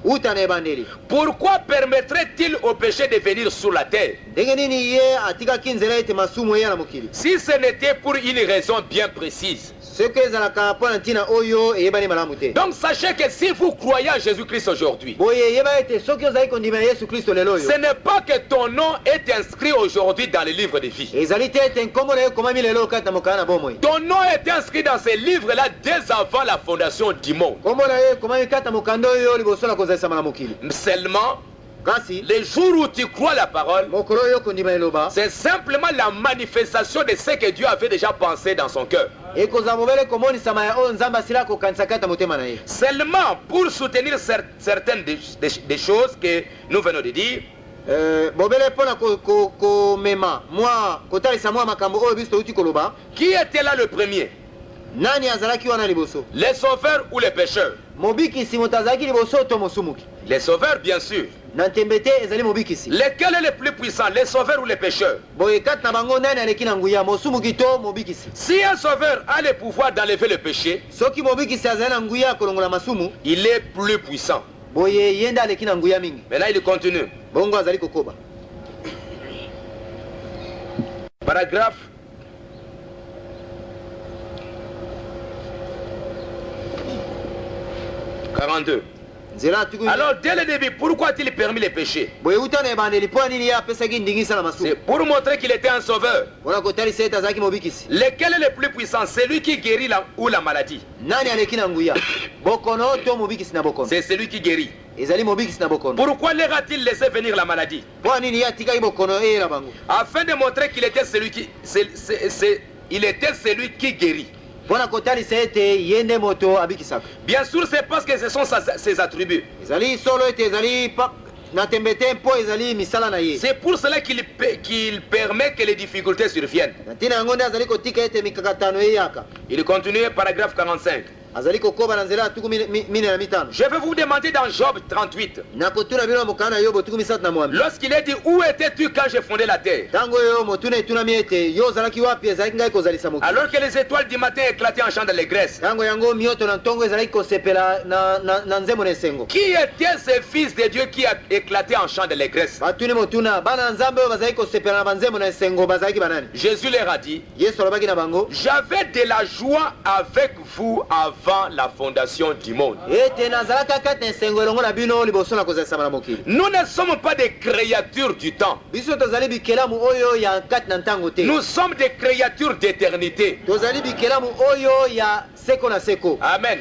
uta na ebandeli. pourquoi permettrait-il au péché de venir sur la terre Ndenge nini ye atikaki nzela ete masumu eya na mokili. si ce n'était pour une raison bien précise? Soki ezalaka mpo na ntina oyo eyebani malamu te. Donc sachez que si vous croyez en Jésus-Christ aujourd'hui, Boye yeba ete soki ozali kondima Yesu Kristo lelo oyo ce n'est pas que ton nom est inscrit aujourd'hui dans le livre de vie. ezali te ete nkombo na yo ekomami lelo kati na mokala na bomoi. Ton nom est inscrit dans ces livres-là dès avant la fondation du monde. Nkombo na yo ekomami kati na mokanda oyo liboso na kozalisama na mokili. Seulement, Kasi le jour où tu crois la parole, mokolo oyo kondima eloba c'est simplement la manifestation de ce que Dieu avait déjà pensé dans son cœur. ekozala mobele komonisama ya oyo nzambe asila kokanisa kati na motema na ye. Seulement pour soutenir certaines des choses que nous venons de dire, Bobele mpo na komema mwa kotalisa mwa makambo oyo biso touti koloba. qui était là le premier? Nani azalaki wana liboso? Les sauveurs ou les pécheurs? Mobikisi moto azalaki liboso to mosumuki? Les sauveurs, bien sûr. Na ntembe te ezali mobikisi. Lequel est le plus puissant, les sauveurs ou les pécheurs? Boye kati na bango nani aleki na nguya, mosumuki to mobikisi? Si un sauveur a le pouvoir d'enlever le péché, Soki mobikisi azali na nguya kolongola masumu, il est plus puissant. boye yenda aleki na nguya mingi. Maintenant, il continue. Bongo azali kokoba. Paragraphe 42. Nzela tuku. Alors, dès le début, pourquoi a-t-il permis les péchés? Boye uta na ebandeli po nini ya apesaki ndingisa na masumu? C'est pour montrer qu'il était un sauveur. Wana kotalisa ete azalaki mobikisi. Lequel est le plus puissant? Celui qui guérit la maladie. Nani aleki na nguya? Bokono to mobikisi na bokono? C'est celui qui guérit. Ezali mobikisi na bokono. Pourquoi leur a-t-il laissé venir la maladie? Po nini ya tikaki bokono eyela bango? Afin de montrer qu'il était celui qui... il était celui qui guérit. Wana kotalisa ete yende moto abikisaka. Bien sûr, c'est parce que ce sont ses attributs. Ezali solo ete ezali pa na tembe te mpo ezali misala na ye. C'est pour cela qu'il permet que les difficultés surviennent. Na ntina yango nde azali kotika ete mikakatano eyaka. Il continue, paragraphe 45. Azali kokoba na nzela ya tuku mine na mitano. Je vais vous demander dans Job 38, Na kotuna bino mokana na Yobo tuku misatu na mwambi. lorsqu'il est dit, où étais-tu quand j'ai fondé la terre? Tango yo motuna etunami ete yo ozalaki wapi ezalaki ngai kozalisa mokili. Alors que les étoiles du matin éclataient en chant d'allégresse. Tango yango mioto na ntongo ezalaki kosepela na nzembo na esengo. Qui était ce fils de Dieu qui a éclaté en chant d'allégresse? Batuni motuna bana nzambe oyo bazalaki kosepela na banzembo na esengo bazalaki banani? Jésus leur a dit, Yesu alobaki na bango, j'avais de la joie avec vous avant avant la fondation du monde. ete nazalaka kati na esengo elongo na bino liboso na kozalisama na mokili. Nous ne sommes pas des créatures du temps. Biso tozali bikelamu oyo ya kati na ntango te. Nous sommes des créatures d'éternité. Tozali bikelamu oyo ya seko na seko. Amen.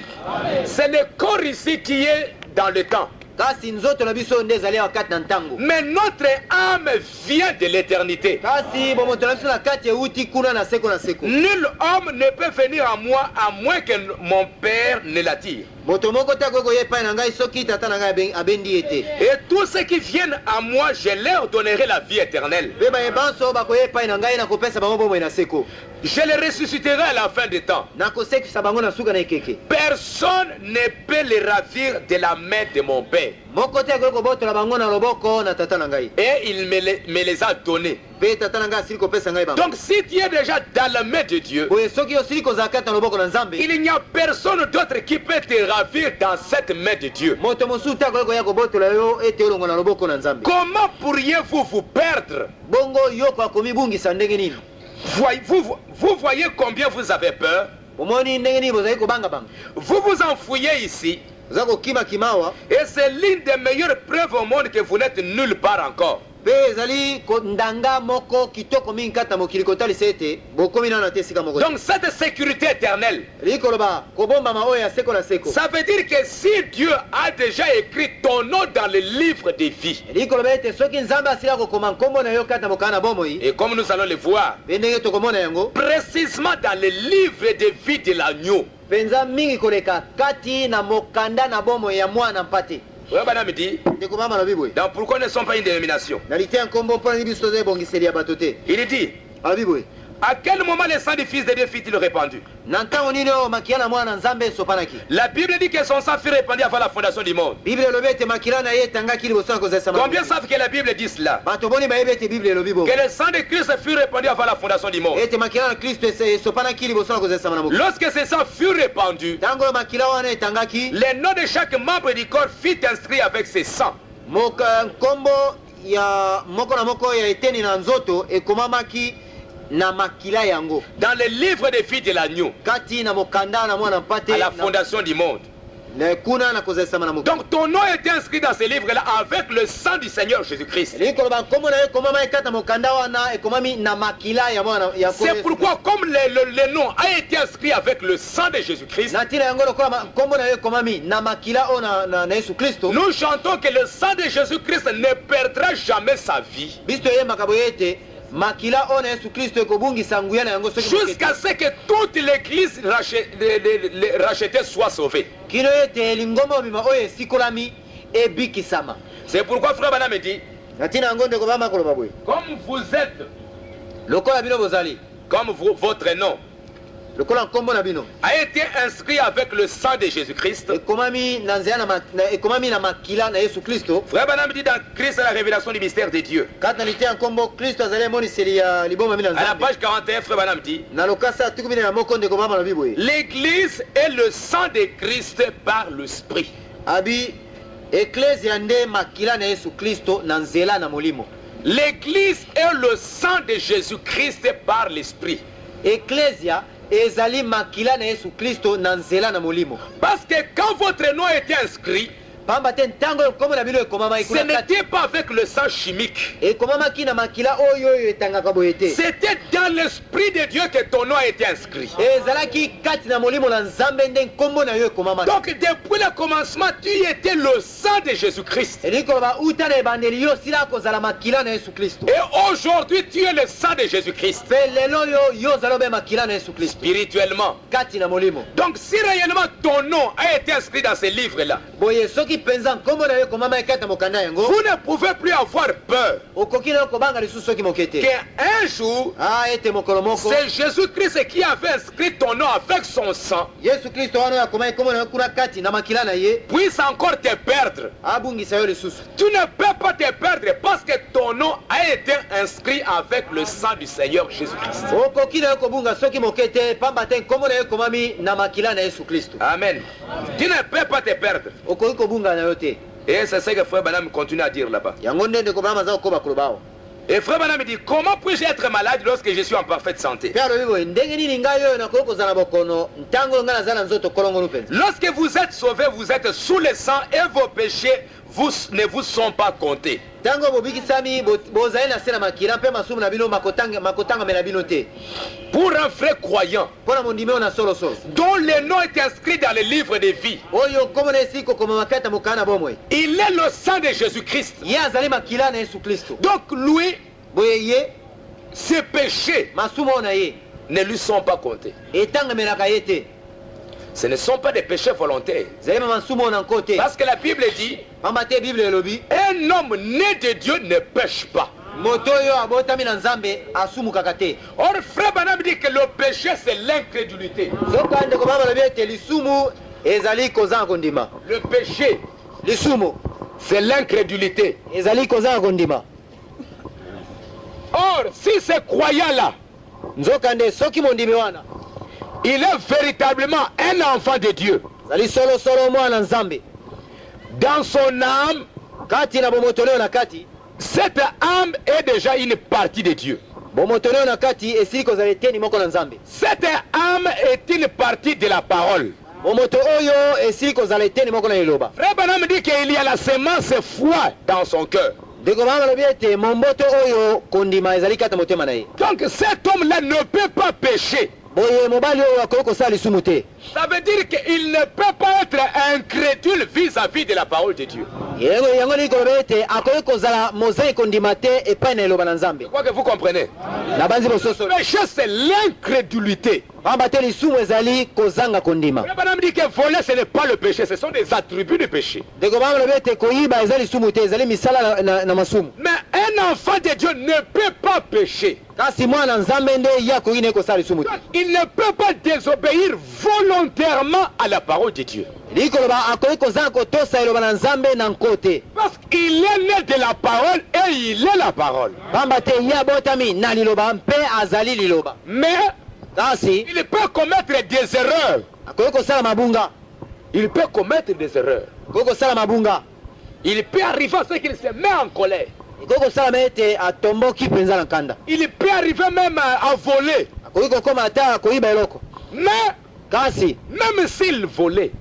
C'est le corps ici qui est dans le temps. Kasi nzoto na biso nde ezali ya kati na ntango. Mais notre âme vient de l'éternité. Kasi bomoto na biso na kati euti kuna na seko na seko. Nul homme ne peut venir à moi à moins que mon Père ne l'attire. Moto moko te akoki koya epai na ngai soki tata na ngai abendi ete. Et tous ceux qui viennent à moi, je leur donnerai la vie éternelle. Mpe bayebanso bakoya epai na ngai nakopesa bango bomoi na seko. Je les ressusciterai à la fin des temps. Nakosekisa bango na suka na ekeke. Personne ne peut les ravir de la main de mon Père. Moko te akoki kobotola bango na loboko na tata na ngai. Et il me les a donnés. Mpe tata na ngai asili kopesa ngai bango. Donc si tu es déjà dans la main de Dieu, boye soki osili kozala kati na loboko na Nzambe, il n'y a personne d'autre qui peut te ravir dans cette main de Dieu. moto mosusu te akoki koya kobotola yo ete olongo na loboko na Nzambe. Comment pourriez-vous vous perdre? Bongo yoko akomibungisa ndenge nini? Vous voyez combien vous avez peur? Omoni ndenge nini bozali kobanga-banga. Vous vous enfouillez ici. Oza kokima-kimawa. Et c'est l'une des meilleures preuves au monde que vous n'êtes nulle part encore. Pe ezali ndanga moko kitoko mingi kati na mokili kotalisa ete bokomi nano te esika moko. Donc cette sécurité éternelle, likoloba kobombama oyo ya seko na seko. ça veut dire que si Dieu a déjà écrit ton nom dans le livre des vies, likoloba ete soki Nzambe asila kokoma nkombo na yo kati na mokana na bomoi, et comme nous allons le voir, pe ndenge tokomona yango précisément dans le livre des vies de l'agneau, penza mingi koleka kati na mokanda na bomoi ya mwana mpate. me dit, donc pourquoi ne sont pas une dénomination? Il dit, à quel moment le sang du Fils de Dieu fut-il répandu? La Bible dit que son sang fut répandu avant la fondation du monde. Combien savent que la Bible dit cela? Que le sang de Christ fut répandu avant la fondation du monde. Lorsque ce sang fut répandu, le nom de chaque membre du corps fut inscrit avec ce sang. Dans le livre des vies de l'agneau, à la fondation du monde. Donc ton nom est inscrit dans ce livre-là avec le sang du Seigneur Jésus-Christ. C'est pourquoi comme le nom a été inscrit avec le sang de Jésus-Christ, nous chantons que le sang de Jésus-Christ ne perdra jamais sa vie. Jusqu'à ce que toute l'église rachetée soit sauvée. C'est pourquoi frère Branham me dit, comme vous êtes, comme votre nom a été inscrit avec le sang de Jésus-Christ. Frère Branham dit dans Christ la révélation du mystère de Dieu. À la page 41, Frère Branham dit, l'église est le sang de Christ par l'esprit. L'église est le sang de Jésus-Christ par l'esprit. Parce que quand votre nom était inscrit, ce n'était pas avec le sang chimique. C'était dans l'esprit de Dieu que ton nom a été inscrit. Donc depuis le commencement, tu étais le sang de Jésus-Christ. Et aujourd'hui, tu es le sang de Jésus-Christ. Spirituellement. Donc si réellement ton nom a été inscrit dans ce livre-là, vous ne pouvez plus avoir peur qu'un jour, c'est Jésus-Christ qui avait inscrit ton nom avec son sang, puisse encore te perdre. Tu ne peux pas te perdre parce que ton nom a été inscrit avec le sang du Seigneur Jésus-Christ. Amen. Tu ne peux pas te perdre. Et c'est ce que Frère Branham continue à dire là-bas. Et frère Branham me dit, comment puis-je être malade lorsque je suis en parfaite santé? Lorsque vous êtes sauvé, vous êtes sous le sang et vos péchés ne vous sont pas comptés. Pour un frère croyant dont le nom est inscrit dans le livre de vie, il est le sang de Jésus-Christ. Donc lui, ses péchés ne lui sont pas comptés. Ce ne sont pas des péchés volontaires. Parce que la Bible dit, un homme né de Dieu ne pêche pas. Or, frère Branham dit que le péché c'est l'incrédulité. Le péché, c'est l'incrédulité. Or, si ce croyant-là, il est véritablement un enfant de Dieu, dans son âme, cette âme est déjà une partie de Dieu. Cette âme est une partie de la parole. Frère Branham dit qu'il y a la semence foi dans son cœur. Donc cet homme-là ne peut pas pécher. Ça veut dire qu'il ne peut pas être incrédule vis-à-vis de la parole de Dieu. Je crois que vous comprenez. Le péché c'est l'incrédulité. Frère Branham dit que voler ce n'est pas le péché, ce sont des attributs du péché. Mais un enfant de Dieu ne peut pas pécher. Il ne peut pas désobéir volontairement à la parole de Dieu. Parce qu'il est né de la parole et il est la parole. Mais il peut commettre des erreurs. Il peut commettre des erreurs. Il peut arriver à ce qu'il se met en colère. Il peut arriver même à voler. Mais même s'il volait,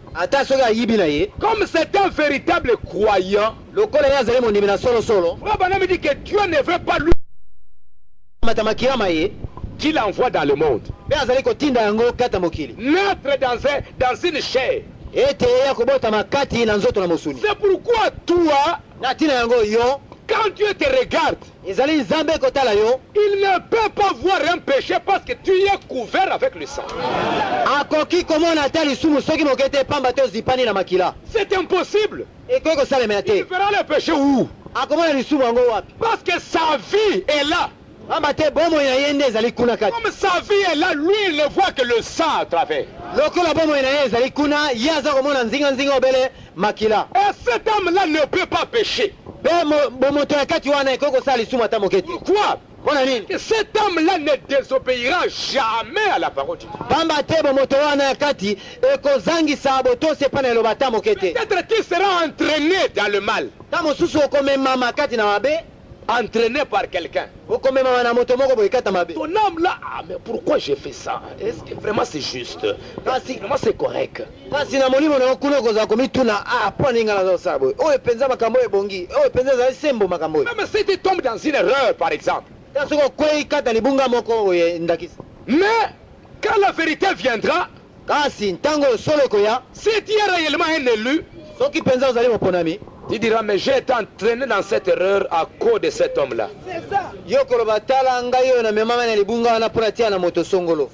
comme c'est un véritable croyant, Frère Branham dit que Dieu ne veut pas lui qu'il envoie dans le monde. Naître dans une chair. C'est pourquoi toi, quand Dieu te regarde, il ne peut pas voir un péché parce que tu es couvert avec le sang. C'est impossible. Il fera le péché où? Parce que sa vie est là. Comme sa vie est là, lui il ne voit que le sang à travers. Et cet homme-là ne peut pas pécher. Pourquoi? Que cet homme-là ne désobéira jamais à la parole de Dieu. Peut-être qu'il sera entraîné dans le mal. Entraîné par quelqu'un. Ton âme là, mais pourquoi j'ai fait ça? Est-ce que vraiment c'est juste? Vraiment c'est correct? Même si tu tombes dans une erreur par exemple. Mais quand la vérité viendra, si tu es réellement un élu, tu diras, mais j'ai été entraîné dans cette erreur à cause de cet homme-là.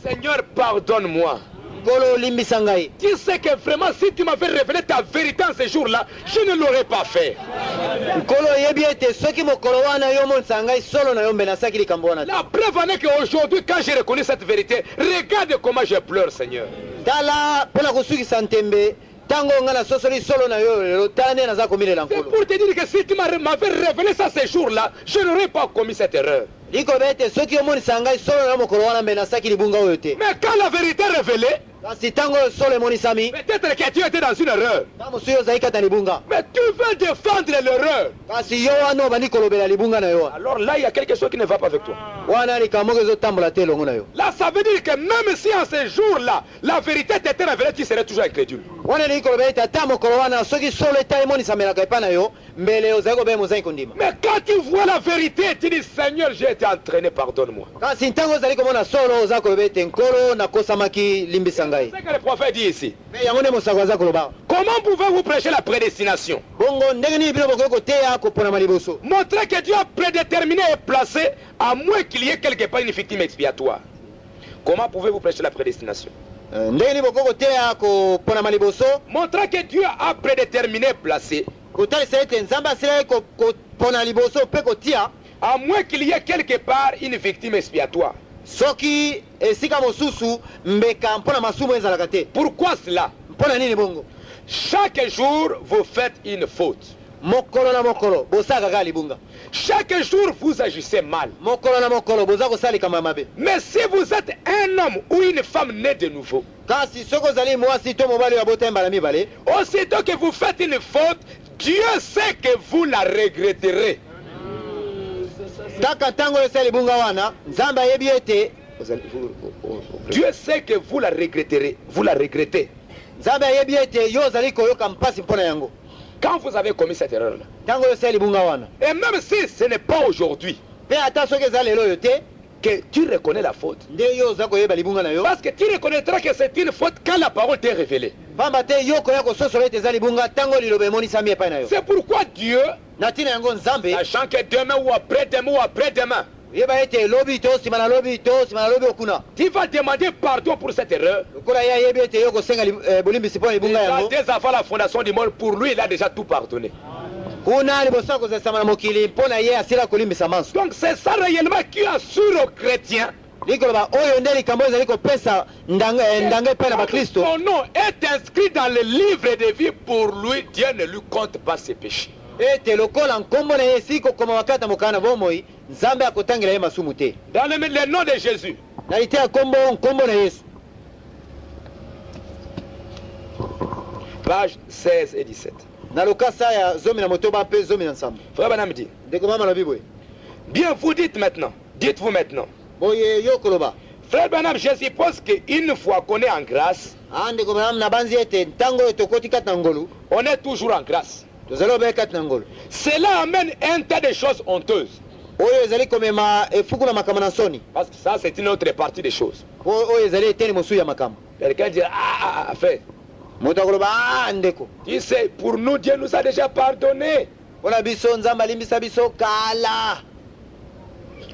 Seigneur, pardonne-moi. Tu sais que vraiment, si tu m'avais révélé ta vérité en ce jour-là, je ne l'aurais pas fait. La preuve en est qu'aujourd'hui, quand j'ai reconnu cette vérité, regarde comment je pleure, Seigneur. C'est pour te dire que si tu m'avais révélé ça ce jour-là, je n'aurais pas commis cette erreur. Mais quand la vérité est révélée, kasi tango solo emonisami Peut-être que tu étais dans une erreur. na mosu yo ozalaki kata libunga Mais tu veux défendre l'erreur. kasi yo wana obandi kolobela libunga na yo Alors là, il y a quelque chose qui ne va pas avec toi. wana likambo moko ezotambola te elongo na yo Là, ça veut dire que même si en ce jour-là, la vérité t'était révélée, tu serais toujours incrédule. wana eliki kolobela ete ata mokolo wana soki solo eta emonisamelaka epai na yo mbele ozali kobela mozali kondima Mais quand tu vois la vérité, tu dis Seigneur, j'ai été entraîné, pardonne-moi. kasi ntango ozali komona solo ozali koloba ete nkolo nakosamaki limbisa ngai C'est ce que le prophète dit ici. me yango nde mosako aza koloba Comment pouvez-vous prêcher la prédestination? bongo ndenge nini bino bokoki koteya koponama liboso Montrer que Dieu a prédéterminé et placé, à moins qu'il y ait quelque part une victime expiatoire. Comment pouvez-vous prêcher la prédestination? ndenge nini bokoki koteya koponama liboso Montrer que Dieu a prédéterminé et placé, kotalisa ete nzambe asilaki kopona liboso mpe kotia à moins qu'il y ait quelque part une victime expiatoire. soki esika mosusu mbeka mpona masumu ezalaka te Pourquoi cela? mpona nini bongo Chaque jour, vous faites une faute. mokolo na mokolo bosalaka kaka libunga Chaque jour, vous agissez mal. mokolo na mokolo boza kosala likambo ya mabe Mais si vous êtes un homme ou une femme née de nouveau, kasi soki ozali mwasi to mobali oyo abota mbala mibale aussitôt que vous faites une faute, Dieu sait que vous la regretterez. kaka ntango oyo osala libunga wana nzambe ayebi ete Dieu sait que vous la regretterez. Vous la regrettez. nzambe ayebi ete yo ozali koyoka mpasi mpona yango Quand vous avez commis cette erreur-là. ntango oyo osala libunga wana Et même si ce n'est pas aujourd'hui mpe ata soki eza lelo oyo te que tu reconnais la faute. nde yo oza koyeba libunga na yo Parce que tu reconnaîtras que c'est une faute quand la parole t'est révélée. pamba te yo koya kososola ete eza libunga ntango liloba emonisami epai na yo C'est pourquoi Dieu, na ntina yango nzambe sachant que demain ou après-demain, yeba ete lobi to nsima na lobi to nsima na lobi okuna tu vas demander pardon pour cette erreur. lokola ye ayebi ete yo kosenga bolimbisi mpona libunga Déjà, yango dès avant la fondation du monde, pour lui, il a déjà tout pardonné. kuna liboso ya kozalisama na mokili mpona ye asila kolimbisa manso Donc c'est ça réellement qui assure aux chrétiens. likoloba oyo nde likambo ezali kopesa ndanga epai na bakristo Son nom est inscrit dans le livre de vie. Pour lui, Dieu ne lui compte pas ses péchés. ete lokola nkombo na ye esili kokoma makata mokala na bomoi nzambe akotangela ye masumu te Dans le nom de Jésus. na liteya nkombo na yesu Page 16 et 17. na lokasa ya 17 mpe 17. Frère Branham dit, ndeko mama lobi boye bien vous dites maintenant, dites-vous maintenant. boye yo koloba Frère Branham, je suppose qu'une fois qu'on est en grâce, ndeko mama nabanzi ete ntango oyo tokoti kati na ngolu on est toujours en grâce. tozali obeye kati na ngolu Cela amène un tas de choses honteuses. oyo ezali komema efuku na makambo na soni Parce que ça, c'est une autre partie des choses. oyo ezali eteni mosusu ya makambo Quelqu'un dit, fait. moto akoloba ndeko Tu sais, pour nous, Dieu nous a déjà pardonné. mpona biso nzambe alimbisa biso kala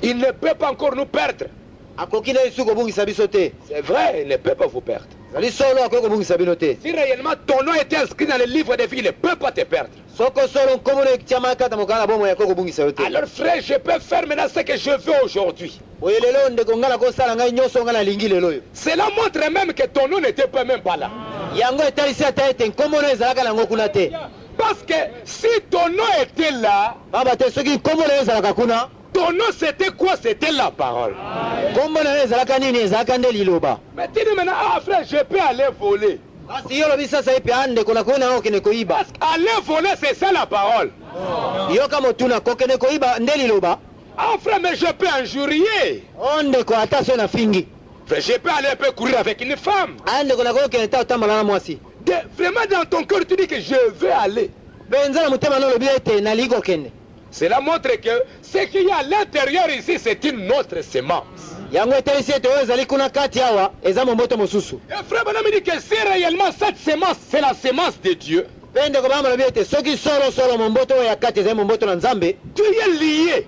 Il ne peut pas encore nous perdre. akoki na lisu kobungisa biso te C'est vrai, il ne peut pas vous perdre. ezali solo akoki kobungisa bino te Si réellement ton nom était inscrit dans le livre de vie, il ne peut pas te perdre. soko solo nkombo na etiama kata mokala na bomoi akoki kobungisa yo te Alors frère, je peux faire maintenant ce que je veux aujourd'hui. oyo lelo ndeko ngai nakosala ngai nyonso ngai nalingi lelo oyo Cela montre même que ton nom n'était pas même pas là. yango etalisi ata ete nkombo na ezalaka nango kuna te Parce que si ton nom était là, pamba te soki nkombo na yo ezalaka kuna ton nom c'était quoi? C'était la parole. nkombo na yo ezalaka nini ezalaka nde liloba Mais tu dis maintenant, frère, je peux aller voler. kasi yo lobi sasa epe ndeko nakoki nango okende koyiba Parce qu'aller voler, c'est ça la parole. yoka motuna kokende koyiba nde liloba Frère, mais je peux injurier. o ndeko ata so na fingi Frère, je peux aller un peu courir avec une femme. ndeko nakoki okende ta otambola na mwasi Vraiment dans ton cœur, tu dis que je veux aller. mpenza na motema no olobi ete nalingi kokende Cela montre que ce qu'il y a à l'intérieur ici, c'est une autre sémence. yango etalisi ete oyo ezali kuna kati awa eza momboto mosusu Et frère Branham dit que si réellement cette sémence, c'est la sémence de Dieu, mpe ndeko bama lobi ete soki solosolo momboto oyo ya kati ezali momboto na nzambe tu y es lié.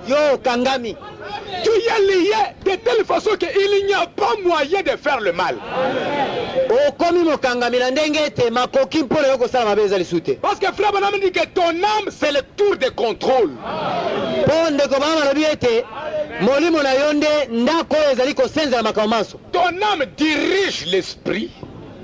yo okangami Tu y es lié de telle façon qu'il n'y a pas moyen de faire le mal. okomi mokangami na ndenge ete makoki mpona yo kosala mabe eza lisu te Parce que frère Branham dit que ton âme, c'est le tour de contrôle. mpo ndeko bama lobi ete molimo na yo nde ndako oyo ezali kosenzela makambo manso Ton âme dirige l'esprit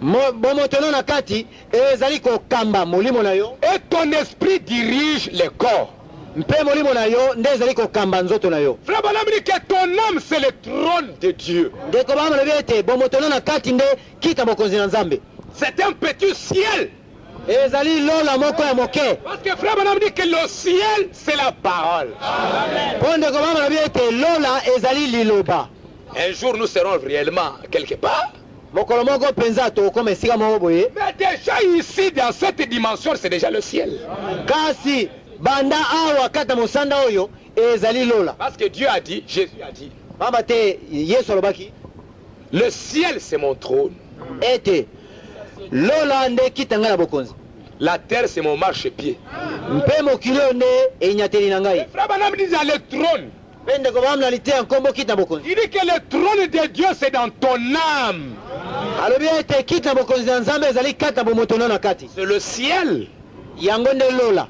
bomoto no na kati ezali kokamba molimo na yo et ton esprit dirige le corps. mpe molimo na yo nde ezali kokamba nzoto na yo. Frère Branham dit que ton âme c'est le trône de Dieu. Ndeko bamalobi ete bomoto na kati nde kita bokonzi na Nzambe. C'est un petit ciel. Ezali lola moko ya moke. Parce que Frère Branham dit que le ciel c'est la parole. Po ndeko bamalobi ete lola ezali liloba. Un jour nous serons réellement quelque part. Mokolo moko penza to koma esika moko boye. Mais déjà ici dans cette dimension c'est déjà le ciel. Kasi banda awa kata mosanda oyo ezali lola. Parce que Dieu a dit, Jésus a dit, Baba te Yesu alobaki le ciel c'est mon trône. ete lola nde kita ngai na bokonzi. La terre c'est mon marchepied. Mpe mokili oyo nde enyateli na ngai. Frère Branham dit dans le trône. Mpe ndeko bamla lite ya nkombo kita bokonzi. Il dit que le trône de Dieu c'est dans ton âme. Alobi ete kita bokonzi na Nzambe ezali kata bomoto na kati. C'est le ciel. Yango nde lola.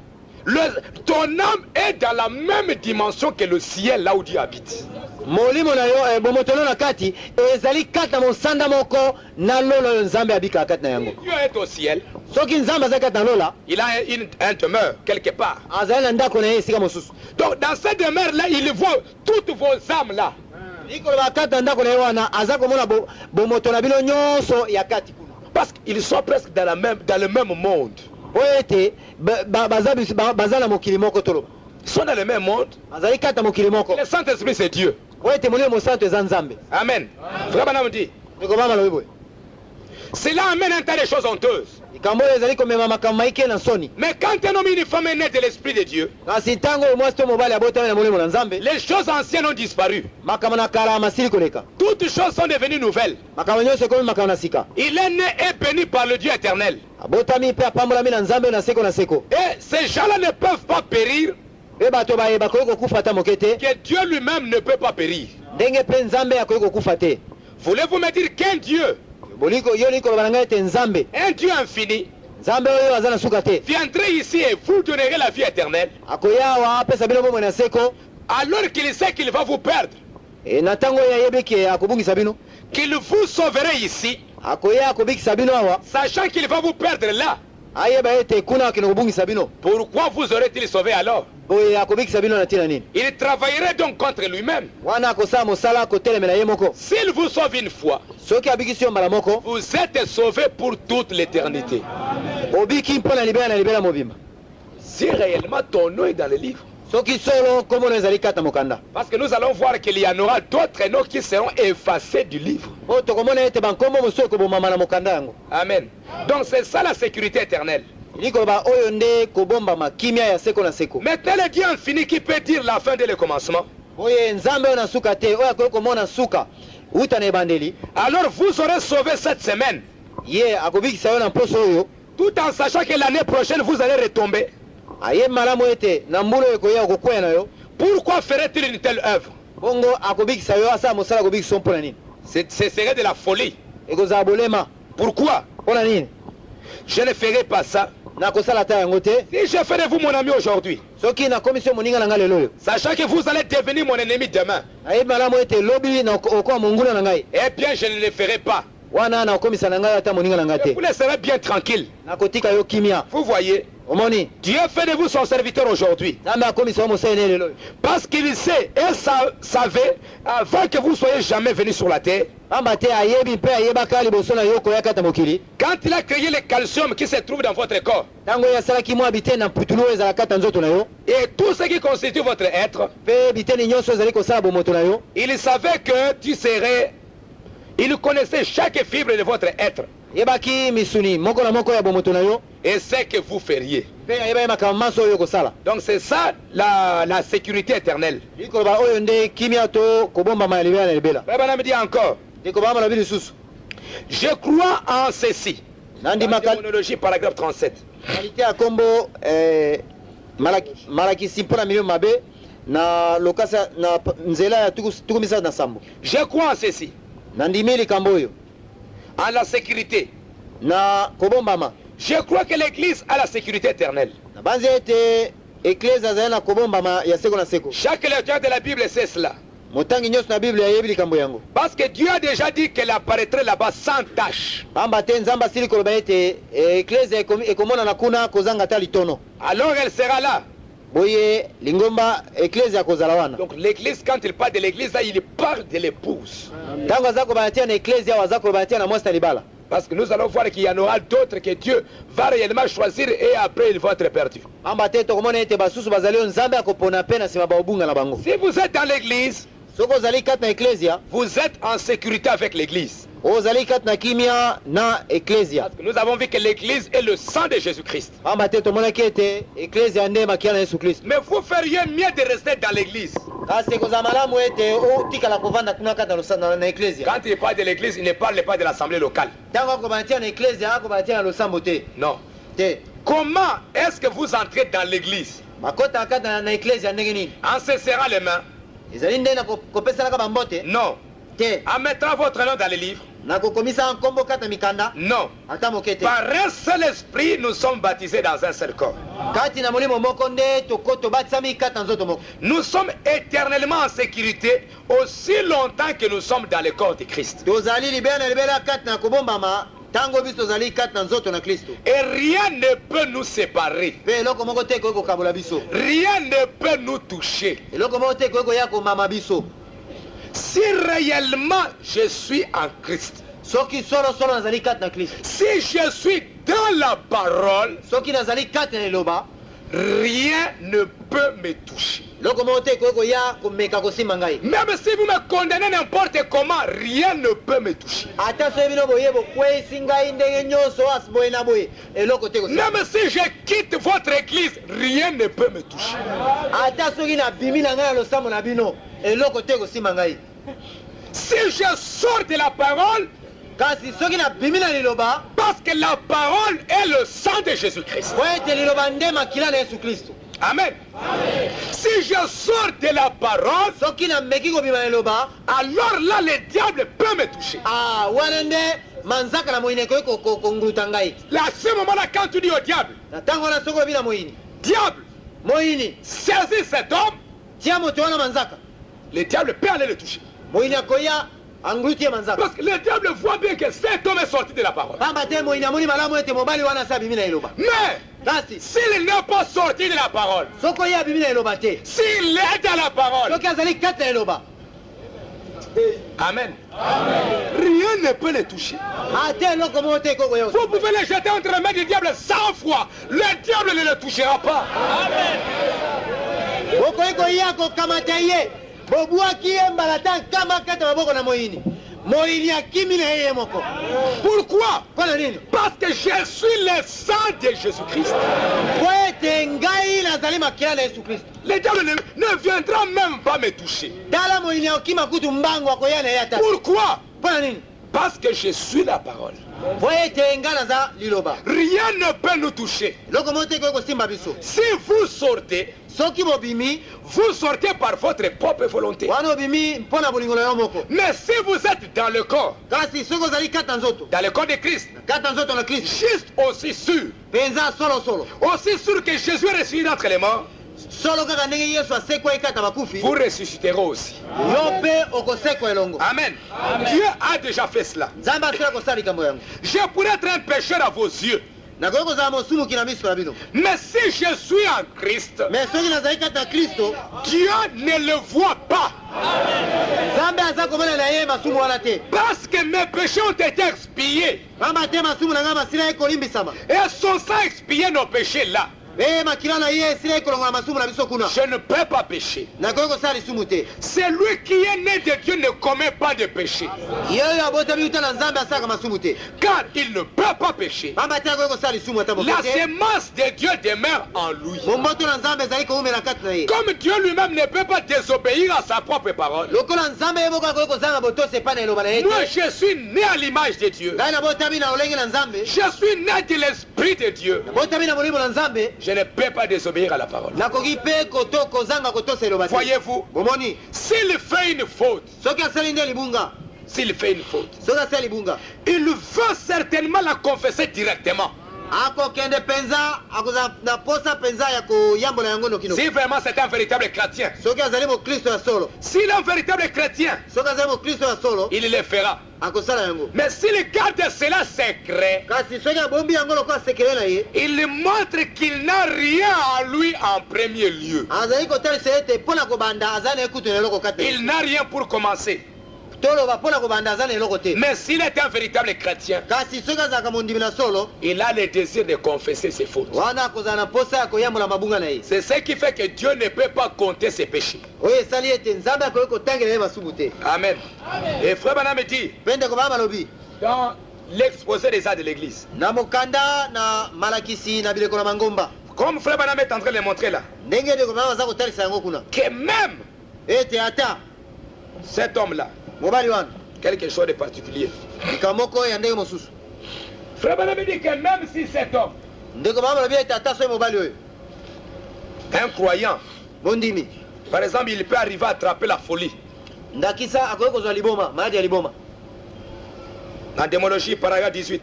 Ton âme est dans la même dimension que le ciel là où Dieu habite. Molimo na yo bomoto na kati ezali kata mosanda moko na lola oyo Nzambe abika kati na yango. Dieu est au ciel. Soki Nzambe azali kata na lola, il a un demeure quelque part. azali na ndako na ye esika mosusu. Donc dans cette demeure là il voit toutes vos âmes là. Likoloba kata ndako na ye wana aza komona bomoto na bino nyonso ya kati kuna. Parce qu'ils sont presque dans le même monde. Oyo ete baza na mokili moko toloba. Ils sont dans le même monde. Azali kata mokili moko. Le Saint-Esprit c'est Dieu. Oyo ete molimo mosantu eza Nzambe. Amen. Frère Branham dit. Ndeko bamalobi boye. Cela amène un tas de choses honteuses. Likambo oyo ezali komema makambo maike na soni. Mais quand un homme et une femme est né de l'Esprit de Dieu, Kasi ntango oyo mwasi to mobali abotami na molimo na Nzambe, les choses anciennes ont disparu. makambo na kala masili koleka. Toutes choses sont devenues nouvelles. Makambo nyonso ekomi makambo na sika. Il est né et béni par le Dieu éternel. Abotami mpe apambolami na Nzambe na seko na seko. Et ces gens-là ne peuvent pas périr, Pe bato bayeba koki kokufa ata moke te. que Dieu lui-même ne peut pas périr. Ndenge mpe Nzambe akoki kokufa te. Voulez-vous me dire qu'un Dieu, Yo likoloba na ngai ete Nzambe, un Dieu infini, Nzambe oyo aza na suka te, viendrait ici et vous donnerait la vie éternelle, akoya awa apesa bino bomoi na seko, alors qu'il sait qu'il va vous perdre, na ntango oyo ayebiki akobungisa bino, qu'il vous sauverait ici, akoya akobikisa bino awa, sachant qu'il va vous perdre là? ayeba ete kuna akende kobungisa bino, Pourquoi vous aurait-il sauvé alors? boye akobikisa bino na ntina nini? Il travaillerait donc contre lui-même. Wana akosala mosala akotelemela ye moko. S'il vous sauve une fois, Soki abikisi yo mbala moko, vous êtes sauvé pour toute l'éternité. obiki mpo na libela na libela mobimba. Si réellement ton nom est dans le livre. Soki solo kombo na ezali kata mokanda. Parce que nous allons voir qu'il y en aura d'autres noms qui seront effacés du livre. Po tokomona ete bankombo mosusu ekobomama na mokanda yango. Amen. Donc c'est ça la sécurité éternelle. Likoloba oyo nde kobombama kimia ya seko na seko. Maintenant le Dieu infini qui peut dire la fin dès le commencement. Boye Nzambe oyo na suka te, oyo akoki komona suka uta na ebandeli. Alors vous aurez sauvé cette semaine. Ye akobikisa yo na mposo oyo, Tout en sachant que l'année prochaine vous allez retomber. aye malamu ete na mbula oyo ekoya kokwea na yo. Pourquoi ferait-il une telle œuvre? Bongo akobikisa yo asala mosala akobikisa yo mpo na nini? Ce serait de la folie. Ekozala bolema. Pourquoi? Mpo na nini? Je ne ferai pas ça. Nakosala ata yango te. Si je fais de vous mon ami aujourd'hui, Soki nakomisi yo moninga na ngai lelo oyo, sachant que vous allez devenir mon ennemi demain, ayebi malamu ete lobi na okoa monguna na ngai, eh bien je ne le ferai pas. wana nakomisa na ngai ata moninga na ngai te. Vous laisserez bien tranquille. Nakotika yo kimia. Vous voyez, Omoni, Dieu fait de vous son serviteur aujourd'hui. Nzambe akomisa yo mosali lelo oyo. Parce qu'il sait et savait avant que vous soyez jamais venus sur la terre. Pamba te ayebi mpe ayebaka liboso na yo koya kata mokili. Quand il a créé le calcium qui se trouve dans votre corps Ntango oyo asalaki mwa biteni na putulu oyo ezala kata nzoto na yo, et tout ce qui constitue votre être, mpe biteni nyonso ezali kosala bomoto na yo, il savait que tu serais. Il connaissait chaque fibre de votre être yebaki misuni moko na moko ya bomoto na yo, et ce que vous feriez. mpe ayeba ye makambo manso oyo kosala. Donc c'est ça la sécurité éternelle. Likoloba oyo nde kimia to kobombama ya libela na libela. Frère me dit encore, Likoloba malobi lisusu. je crois en ceci. Nandimaka Démonologie, paragraphe 37. kalite ya kombo malakisi mpo na milio mabe na lokasa na nzela ya tuku misatu na sambo. Je crois en ceci. Nandimi likambo oyo En la sécurité. na kobombama. Je crois que l'église a la sécurité éternelle. Na banzi ete eklese azali na kobombama ya seko na seko. Chaque lecteur de la Bible sait cela. Motangi nyonso na Biblia ayebi likambo yango. Parce que Dieu a déjà dit qu'elle apparaîtrait là-bas sans tâche. Pamba te Nzambe asili koloba ete eklese ekomona na kuna kozanga ata litono. Alors elle sera là. boye lingomba ecclesia kozala wana. Donc l'église, quand il parle de l'église, là, il parle de l'épouse. Tango azako batia na ecclesia wazako batia na mwasi libala. Parce que nous allons voir qu'il y en aura d'autres que Dieu va réellement choisir et après ils vont être perdus. Si vous êtes dans l'église, vous êtes en sécurité avec l'église. Parce que nous avons vu que l'église est le sang de Jésus-Christ. Mais vous feriez mieux de rester dans l'église. Quand il parle de l'église, il ne parle pas de l'assemblée locale. Non. Comment est-ce que vous entrez dans l'église? En se serrant les mains? Non. En mettant votre nom dans les livres? Non. Par un seul esprit, nous sommes baptisés dans un seul corps. Nous sommes éternellement en sécurité aussi longtemps que nous sommes dans le corps de Christ. Et rien ne peut nous séparer. Rien ne peut nous toucher. Si réellement je suis en Christ, si je suis dans la parole, rien ne peut me toucher. Même si vous me condamnez n'importe comment, rien ne peut me toucher. Même si je quitte votre église, rien ne peut me toucher. Si je sors de la parole, parce que la parole est le sang de Jésus-Christ. Amen. Si je sors de la parole, alors là le diable peut me toucher. À ce moment-là, quand tu dis au diable, diable, saisis cet homme, le diable peut aller le toucher. Parce que le diable voit bien que cet homme est sorti de la parole. Mais s'il n'est pas sorti de la parole, s'il est dans la parole, Amen. Rien ne peut les toucher. Vous pouvez les jeter entre les mains du diable 100 fois. Le diable ne le touchera pas. Amen. Pourquoi? Parce que je suis le sang de Jésus-Christ. Le diable ne viendra même pas me toucher. Pourquoi? Parce que je suis la parole. Rien ne peut nous toucher. Si vous sortez, vous sortez par votre propre volonté. Mais si vous êtes dans le corps, dans le corps de Christ, juste aussi sûr, aussi sûr que Jésus est ressuscité d'entre les morts, vous ressusciterez aussi. Amen. Dieu a déjà fait cela. Je pourrais être un pécheur à vos yeux. Mais si je suis en Christ, Dieu ne le voit pas. Parce que mes péchés ont été expiés. Et son sang a expié nos péchés là. Je ne peux pas pécher. Celui qui est né de Dieu ne commet pas de péché. Car il ne peut pas pécher. La sémence de Dieu demeure en lui. Comme Dieu lui-même ne peut pas désobéir à sa propre parole. Moi je suis né à l'image de Dieu. Je suis né de l'Esprit de Dieu. Je ne peux pas désobéir à la parole. Voyez-vous, s'il fait une faute, il veut certainement la confesser directement. Si vraiment c'est un véritable chrétien, s'il est un véritable chrétien, il le fera. akosala yango. Mais s'il garde cela secret, Kasi soki abombi yango lokola sekele na ye, il montre qu'il n'a rien à lui en premier lieu. azali kotalisa ete mpona kobanda aza na ekutu na eloko kate. Il n'a rien pour commencer. Toloba mpona kobanda aza na eloko te. Mais s'il est un véritable chrétien, Kasi soki azalaka mondimi na solo, il a le désir de confesser ses fautes. wana akozala na posa ya koyambola mabunga na ye. C'est ce qui fait que Dieu ne peut pas compter ses péchés. Oyo esali ete nzambe akoki kotangela ye masumu te. Amen. Et frère Branham dit, Mpe ndeko bana balobi, dans l'exposé des actes de l'église, na mokanda na malakisi na bileko na mangomba, comme frère Branham est en train de le montrer là, ndenge ndeko bana baza kotalisa yango kuna, que même ete ata cet homme-là, mobali wana quelque chose de particulier. likambo moko ya ndenge mosusu. Frère Branham dit que même si cet homme, Ndeko bana balobi ete ata soki mobali oyo un croyant, mondimi, par exemple, il peut arriver à attraper la folie. ndakisa akoki kozwa liboma, maladi ya liboma. En démologie, paragraphe 18.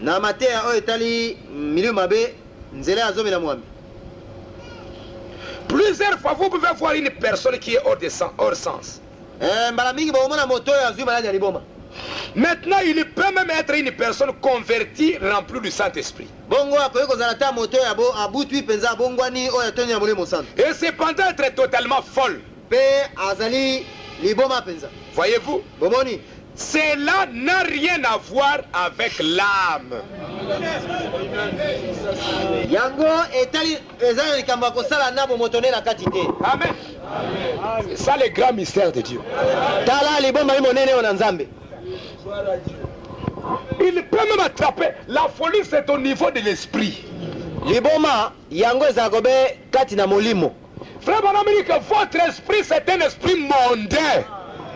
Na mateya oyo etali milieu mabe nzela ya zomi na mwambi. Plusieurs fois, vous pouvez voir une personne qui est hors sens. Mbala mingi baomona moto oyo azwi maladi ya liboma. Maintenant, il peut même être une personne convertie, remplie du Saint-Esprit. Bongo akoki kozala ta moto oyo abutwi mpenza abongwani oyo atoni ya molimo santo. Et cependant être totalement folle. Mpe azali liboma mpenza. Voyez-vous, Bomoni, cela n'a rien à voir avec l'âme. yango etali eza na likambo ya kosala na bomoto nde na kati te. Amen. C'est ça le grand mystère de Dieu. Tala liboma li monene oyo na nzambe. Il peut même attraper. La folie, c'est au niveau de l'esprit. Liboma yango ezala kobe kati na molimo. Frère Branham dit que votre esprit, c'est un esprit mondain.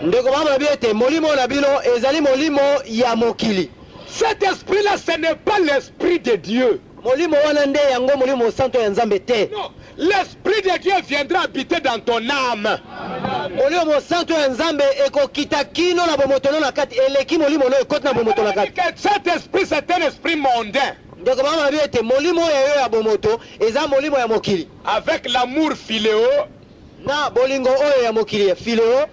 Ndeko bana balobi ete molimo na bino ezali molimo ya mokili. Cet esprit-là, ce n'est pas l'esprit de Dieu. Molimo wana nde yango molimo santo ya nzambe te. Non, l'esprit de Dieu viendra habiter dans ton âme. Molimo santo ya nzambe ekokita kino na bomoto no na kati, eleki molimo no ekoti na bomoto na kati. Cet esprit, c'est un esprit mondain. Ndeko bana balobi ete molimo oyo ya bomoto eza molimo ya mokili. Avec l'amour philéo, Na bolingo oyo ya mokili ya fileo,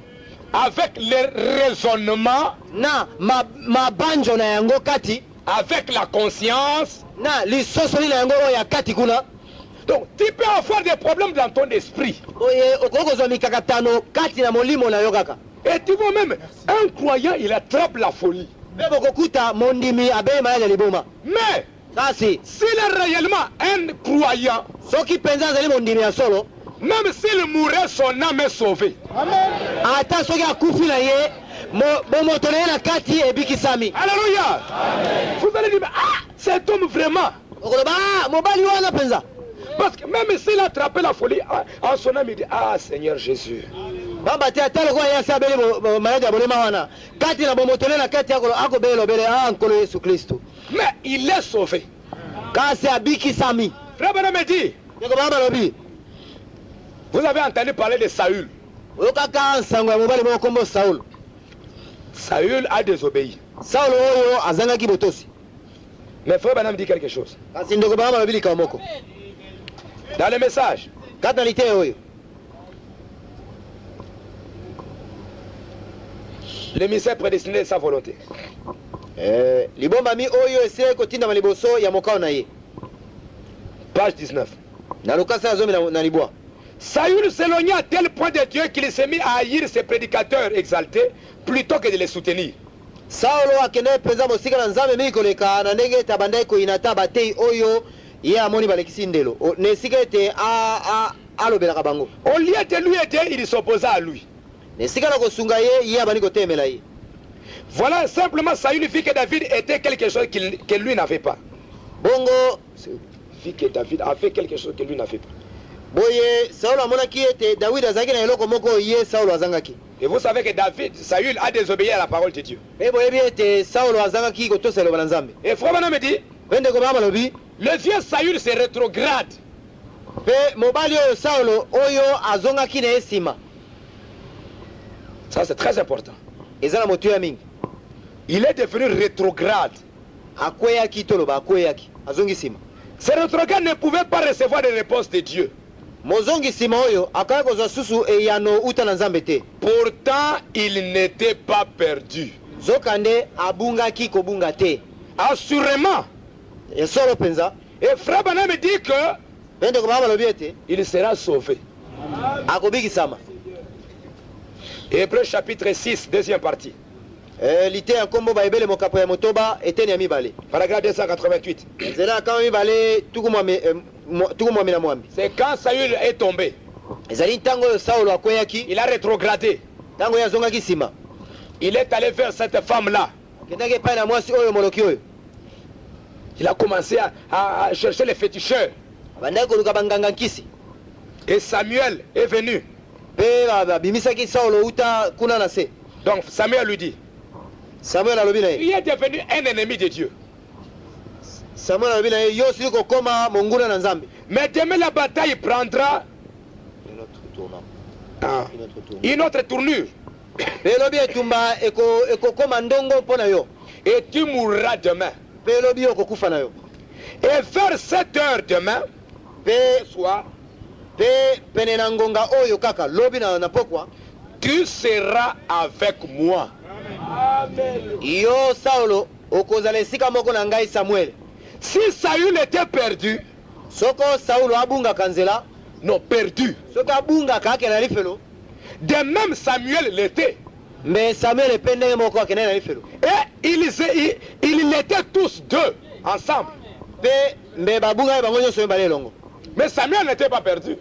avec le raisonnement, na mabanjo na yango kati, avec la conscience. na lisosoli na yango oyo ya kati kuna. Donc, tu peux avoir des problèmes dans ton esprit. Oye okoki kozwa mikakatano kati na molimo na yo kaka. Et tu vois même, un croyant, il attrape la folie. Mpe bokokuta mondimi abeye maladi ya liboma. Mais, Kasi s'il est réellement un croyant, soki mpenza azali mondimi ya solo, même s'il mourait, son âme est sauvée. ata soki akufi na ye bomoto na ye na kati ebikisami. Alléluia. Vous allez dire, ah, cet homme vraiment. Okoloba mobali wana mpenza. Parce que même s'il a attrapé la folie, en son âme, il dit, ah, Seigneur Jésus. Bamba te ata lokola ye asi abeli maladi ya bolema wana kati na bomoto na ye na kati akobeli lobele nkolo Yesu Kristo. Mais il est sauvé. Kasi abikisami. Frère Branham dit, Ndeko bana balobi, vous avez entendu parler de Saül. oyokaka nsango ya mobali moko kombo Saulo. Saül a désobéi. Saulo oyo azangaki botosi. Mais frère Branham dit quelque chose. Kasi ndeko bana balobi likambo moko. Dans le message, Kati na lite oyo, l'émissaire prédestiné de sa volonté. libombami oyo esili kotindama liboso ya mokao na ye. Page 19. Na lokasa ya zomi na libwa. Saül s'éloigna à tel point de Dieu qu'il s'est mis à haïr ses prédicateurs exaltés plutôt que de les soutenir. Saulo akende mpenza mosika na nzambe mingi koleka na ndenge ete abandaki koyina ta bateyi oyo ye amoni balekisi ndelo na esika ete alobelaka bango. Au lieu de lui aider, il s'opposa à lui. Na esika na kosunga ye abandi kotemela ye. Voilà, simplement Saül vit que David était quelque chose que lui n'avait pas. Bongo Vit que David avait quelque chose que lui n'avait pas. boye Saulo amonaki ete Dawidi azalaki na eloko moko oyo ye Saulo azangaki. Et vous savez que Saül a désobéi à la parole de Dieu. Mpe boyebi ete Saulo azangaki kotosa eloba na nzambe. Et frère Branham me dit, Mpe ndeko bana balobi, le vieux Saül se rétrograde. mpe mobali oyo Saulo oyo azongaki na ye nsima. Ça c'est très important. Eza na motu ya mingi. Il est devenu rétrograde. Akweyaki toloba akweyaki azongi nsima. Ce rétrograde ne pouvait pas recevoir des réponses de Dieu. Mozongi nsima oyo akaya kozwa susu eyano uta na nzambe te. Pourtant, il n'était pas perdu. Zokande abungaki kobunga te. Assurément. Et solo penza. Et frère Branham dit que Pende ko baba lobiete. il sera sauvé. Akobiki sama. Hébreux chapitre 6, deuxième partie. Lité en combo baibele mokapo ya motoba eteni ya mibale. Paragraphe 288. Zela kama mibale tukumwami na mwambi. C'est quand Saül est tombé. Ezali ntango Saulo akweyaki. Il a rétrogradé. Tango ya zonga kisima. Il est allé vers cette femme-là. Kendake pa na mwasi oyo moloki oyo. Il a commencé à chercher les féticheurs. Bandai koluka banganga nkisi. Et Samuel est venu. Pe bimisaki Saulo uta kuna na se. Donc Samuel lui dit, Samuel alobi na ye. il est devenu un ennemi de Dieu. Samuel alobi na ye yo sili kokoma monguna na Nzambe. Mais demain la bataille prendra une autre tournure. Pe lobi etumba ekokoma ndongo mpo na yo. Et tu mourras demain. Pe lobi okokufa na yo. Et vers 7 heures demain, Pe soir, pe pene na ngonga oyo kaka lobi na pokwa. tu seras avec moi. Amen. Yo Saulo okozala esika moko na ngai Samuel. Si Saül était perdu, Soko Saulo abunga kanzela. non perdu, Soko abunga kake na lifelo. de même Samuel l'était. Mais Samuel epende moko akene na lifelo. Et ils étaient tous deux ensemble. Pe mbe babunga bango nyonso mbale longo. Mais Samuel n'était pas perdu.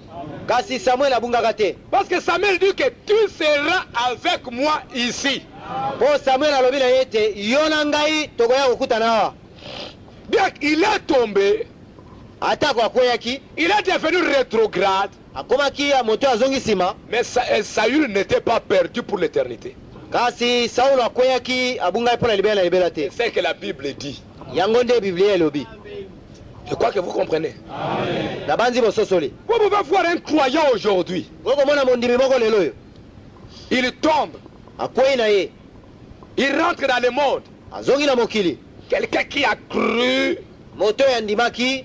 Kasi Samuel abunga kate. Parce que Samuel dit que tu seras avec moi ici. Po Samuel alobi na yete yo na ngai tokoya kokutana awa. Bien qu'il est tombé, Ata kwa kweyaki il est devenu rétrograde. akomaki ya moto azongi sima. Mais Saül n'était pas perdu pour l'éternité. Kasi Saulo akweyaki abunga pona libela libela te. C'est ce que la Bible dit. Yango nde Biblia elobi. Je crois que vous comprenez. Amen. Na banzi bososoli. Vous pouvez voir un croyant aujourd'hui. Ngoko mona mondimi moko lelo yo. Il tombe. Akwei na ye. Il rentre dans le monde. Azongi na mokili. Quelqu'un qui a cru, Moto ya ndimaki,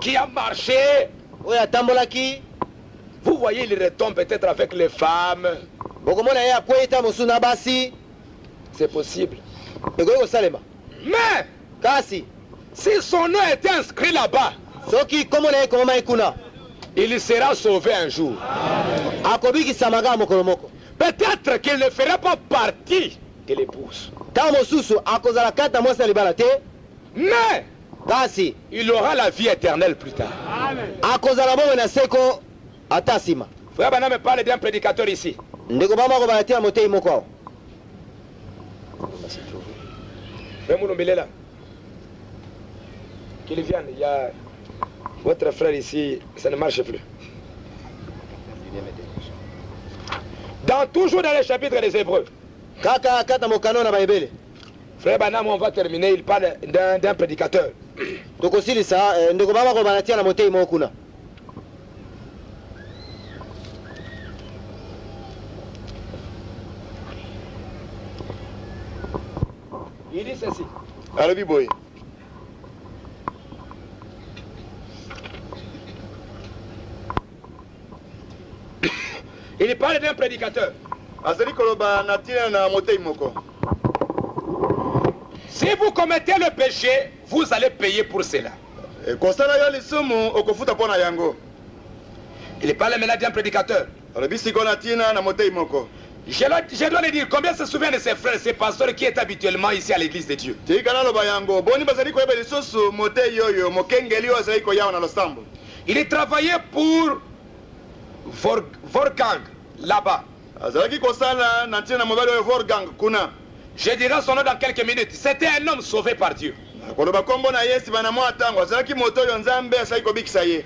qui a marché. oya tambolaki. Vous voyez, il retombe peut-être avec les femmes. Boko mona ye akwei ta mosuna basi. C'est possible. Ekoyo salema. Mais, Kasi si son nom est inscrit là-bas, soki komo na ye komoma ikuna. il sera sauvé un jour. Akobiki samaga mokolo moko. Peut-être qu'il ne fera pas partie de l'épouse. Ta mosusu akozala kata mwasi libala te. Mais, Kasi il aura la vie éternelle plus tard. akozala bomo na seko ata sima. Frère Branham me parle d'un prédicateur ici. Ndeko bama ko balatia motei moko awo. Frère Mouloumbile là. Qu'il vienne, il y a votre frère ici, ça ne marche plus. Toujours dans le chapitre des Hébreux. Kaka kata mokano na baibele. Frère Branham, on va terminer, il parle d'un prédicateur. Tokosilisa ndeko bama ko balatia na motei moko kuna. Il dit ceci. Alobi boy. Il parle d'un prédicateur. Si vous commettez le péché, vous allez payer pour cela. Il parle maintenant d'un prédicateur. Je dois le dire, combien se souvient de ses frères, ces pasteurs qui est habituellement ici à l'église de Dieu? Il travaillait pour Wolfgang là-bas. Je dirai son nom dans quelques minutes. C'était un homme sauvé par Dieu.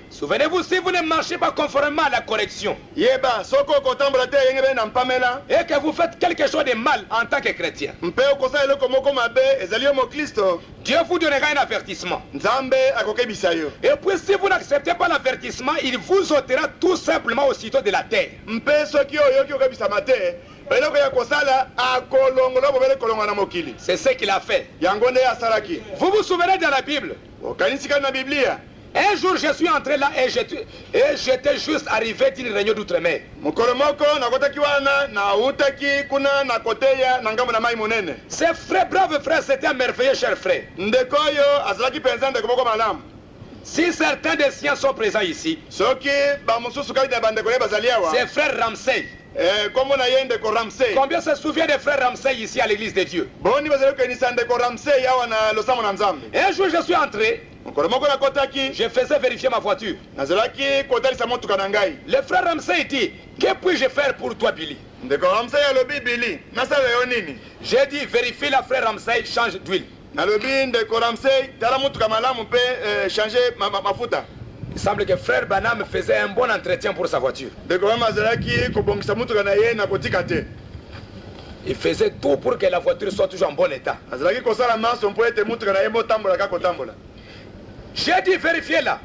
Souvenez-vous, si vous ne marchez pas conformément à la correction et que vous faites quelque chose de mal en tant que chrétien, Dieu vous donnera un avertissement. Et puis si vous n'acceptez pas l'avertissement, il vous ôtera tout simplement aussitôt de la terre. C'est ce qu'il a fait. Vous vous souvenez de la Bible? Un jour, je suis entré là et j'étais juste arrivé d'une réunion d'outre-mer. Ce frère, brave frère, c'était un merveilleux cher frère. Si certains des siens sont présents ici, c'est frère Ramsey. Combien se souvient des frères Ramsey ici à l'église de Dieu? Un jour, je suis entré. Je faisais vérifier ma voiture. Le frère Ramsey dit, que puis-je faire pour toi, Billy? J'ai dit, vérifie la frère Ramsey, change d'huile. Il semble que frère Branham faisait un bon entretien pour sa voiture. Il faisait tout pour que la voiture soit toujours en bon état. J'ai dit vérifier là.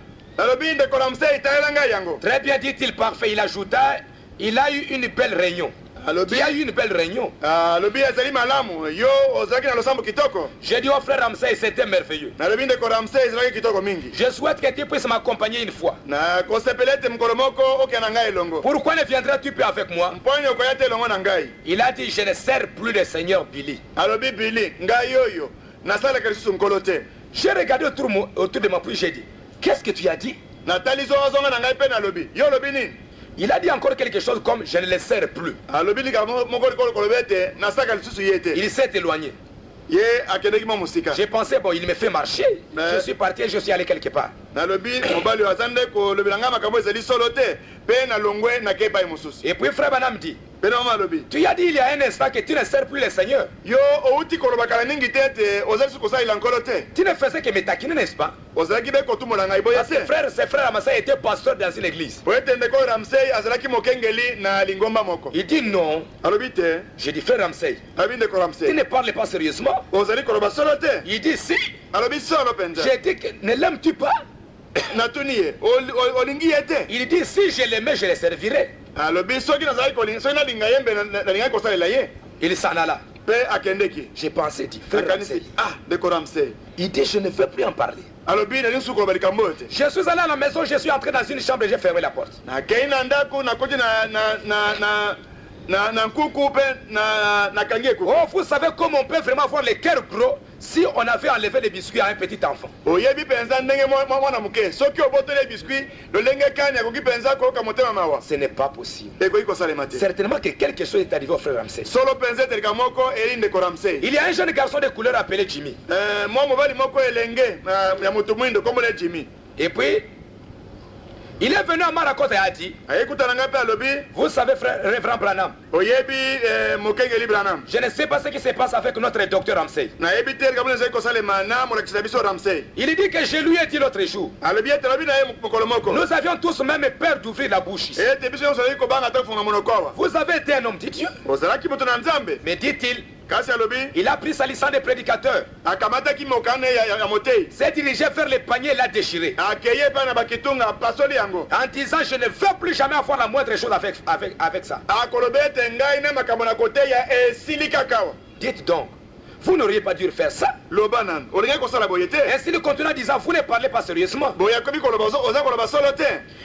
Très bien, dit-il, parfait. Il ajouta, il a eu une belle réunion. Il a eu une belle réunion. J'ai dit au frère Ramsey, c'était merveilleux. Je souhaite que tu puisses m'accompagner une fois. Pourquoi ne viendras-tu plus avec moi? Il a dit, je ne sers plus le Seigneur Billy. J'ai regardé autour de moi, puis j'ai dit, qu'est-ce que tu as dit? Il a dit encore quelque chose comme je ne le sers plus. Il s'est éloigné. J'ai pensé, bon, il me fait marcher. Je suis parti et je suis allé quelque part. Et puis frère Branham dit, tu as dit il y a un instant que tu ne sers plus le Seigneur. Tu ne faisais que me taquiner, n'est-ce pas? Parce que ses frères Ramsey étaient pasteurs dans une église. Il dit non. J'ai dit frère Ramsey, tu ne parles pas sérieusement. Il dit si. J'ai dit que ne l'aimes-tu pas? Il dit si je l'aimais, je le servirais. Il s'en alla. J'ai pensé, dit frère Ramsey. Il dit je ne veux plus en parler. Je suis allé à la maison, je suis entré dans une chambre et j'ai fermé la porte. Oh, vous savez comment on peut vraiment avoir le cœur gros si on avait enlevé les biscuits à un petit enfant. Ce n'est pas possible. Certainement que quelque chose est arrivé au frère Ramsey. Il y a un jeune garçon de couleur appelé Jimmy. Et puis il est venu à Marakot et a dit, vous savez frère Révérend Branham, je ne sais pas ce qui se passe avec notre docteur Ramsey. Il dit que je lui ai dit l'autre jour, nous avions tous même peur d'ouvrir la bouche ici. Vous avez été un homme de Dieu. Mais dit-il, il a pris sa licence de prédicateur, s'est dirigé vers le panier et l'a déchiré, en disant je ne veux plus jamais avoir la moindre chose avec ça. Dites donc, vous n'auriez pas dû faire ça. Ainsi il continue en disant vous ne parlez pas sérieusement.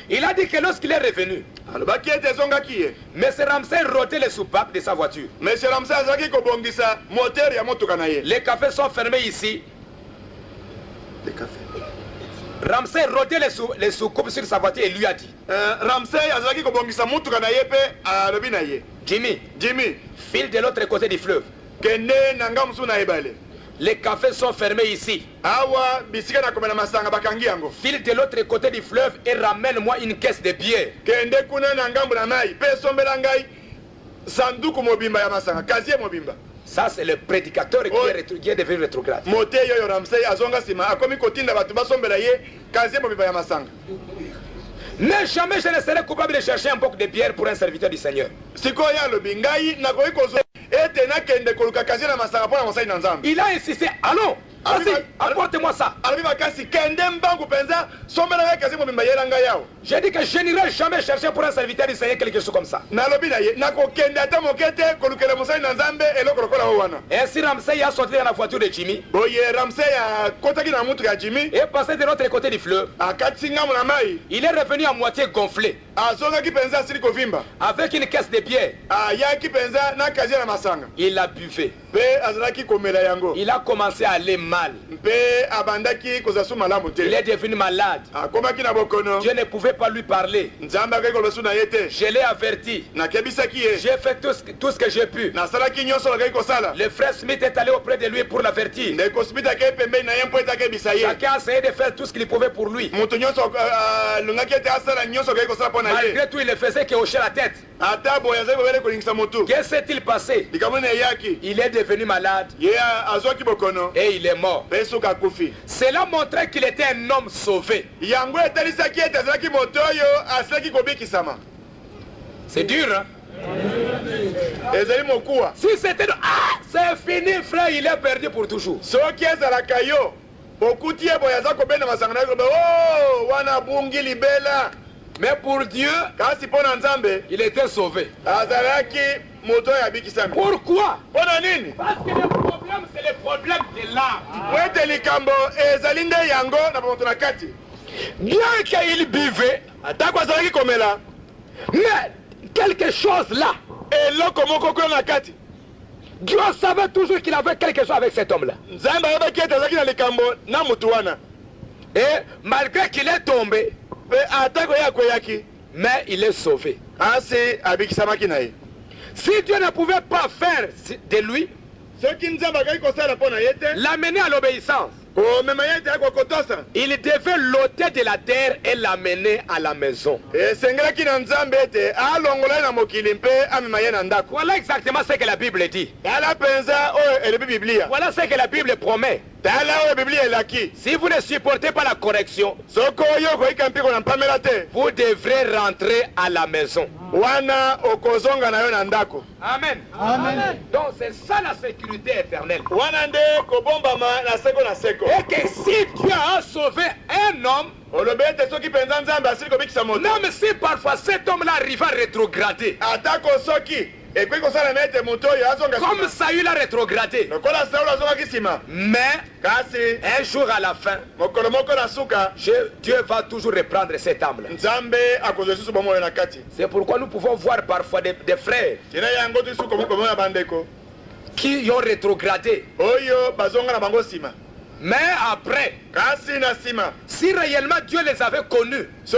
Il a dit que lorsqu'il est revenu, M. Ramsey rodait les soupapes de sa voiture. Les cafés sont fermés ici. Ramsey rodait les soucoupes sur sa voiture et lui a dit, Jimmy, file de l'autre côté du fleuve. Les cafés sont fermés ici. File de l'autre côté du fleuve et ramène-moi une caisse de bière. Ça c'est le prédicateur qui est devenu rétrograde. Mais jamais je ne serai coupable de chercher un boc de bière pour un serviteur du Seigneur. Il a insisté, allons, Vas-y, apporte-moi ça. J'ai dit que je n'irai jamais chercher pour un serviteur du Seigneur quelque chose comme ça. Et si Ramsey a sorti dans la voiture de Jimmy et passé de l'autre côté du fleuve, il est revenu à moitié gonflé avec une caisse de bière. Il a buvé. Il a commencé à aller mal. Il est devenu malade. Dieu ne pouvait pas lui parler. Je l'ai averti. J'ai fait tout ce que j'ai pu. Le frère Smith est allé auprès de lui pour l'avertir. Chacun a essayé de faire tout ce qu'il pouvait pour lui. Malgré tout, il ne faisait que hocher la tête. Qu'est-ce s'est-il passé? Il est devenu malade et il est mort. Cela montrait qu'il était un homme sauvé. C'est dur, hein? Si c'était... Ah, c'est fini, frère, il est perdu pour toujours. Mais pour Dieu, il était sauvé. Pourquoi? Parce que le problème, c'est le problème de l'âme. Bien qu'il buvait, mais quelque chose là, Dieu savait toujours qu'il avait quelque chose avec cet homme-là. Et malgré qu'il est tombé, mais il est sauvé. Si Dieu ne pouvait pas faire de lui, l'amener à l'obéissance, il devait l'ôter de la terre et l'amener à la maison. Voilà exactement ce que la Bible dit. Voilà ce que la Bible promet. Si vous ne supportez pas la correction, vous devrez rentrer à la maison. Amen. Amen. Donc c'est ça la sécurité éternelle. Et que si Dieu a sauvé un homme, même si parfois cet homme-là arrive à rétrograder, comme Saül a rétrogradé, mais un jour à la fin, Dieu va toujours reprendre cette âme-là. C'est pourquoi nous pouvons voir parfois des frères qui ont rétrogradé. Mais après, si réellement Dieu les avait connus, si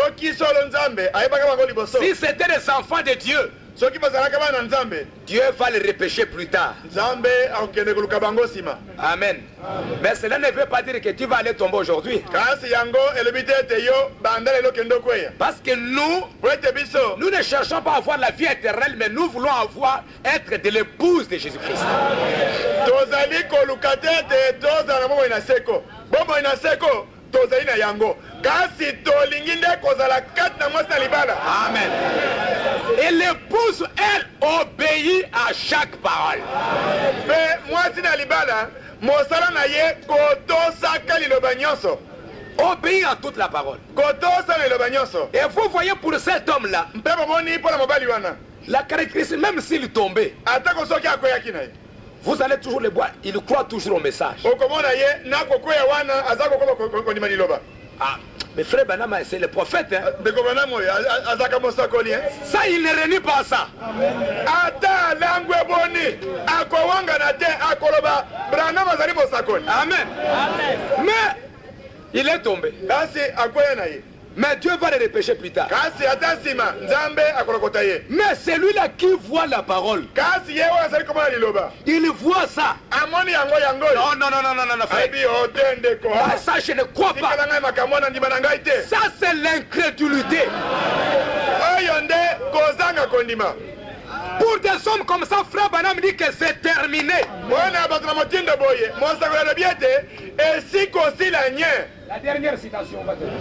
c'était des enfants de Dieu, Dieu va les repêcher plus tard. Amen. Mais cela ne veut pas dire que tu vas aller tomber aujourd'hui. Parce que nous ne cherchons pas à avoir la vie éternelle, mais nous voulons être de l'épouse de Jésus-Christ. Amen. Et l'épouse, elle, obéit à chaque parole. Obéit à toute la parole. Et vous voyez pour cet homme-là, la caractéristique, même s'il tombait, vous allez toujours le voir, il croit toujours au message. Ah, mais frère Banama, c'est le prophète. Hein? Ça, il ne renie pas ça. Amen. Mais il est tombé. Mais Dieu va le repêcher plus tard. Mais c'est lui-là qui voit la parole. Il voit ça. Non, frère. Ah, ça, je ne crois pas. Ça, c'est l'incrédulité. Pour des hommes comme ça, frère Banam dit que c'est terminé. La dernière citation, on va te dire.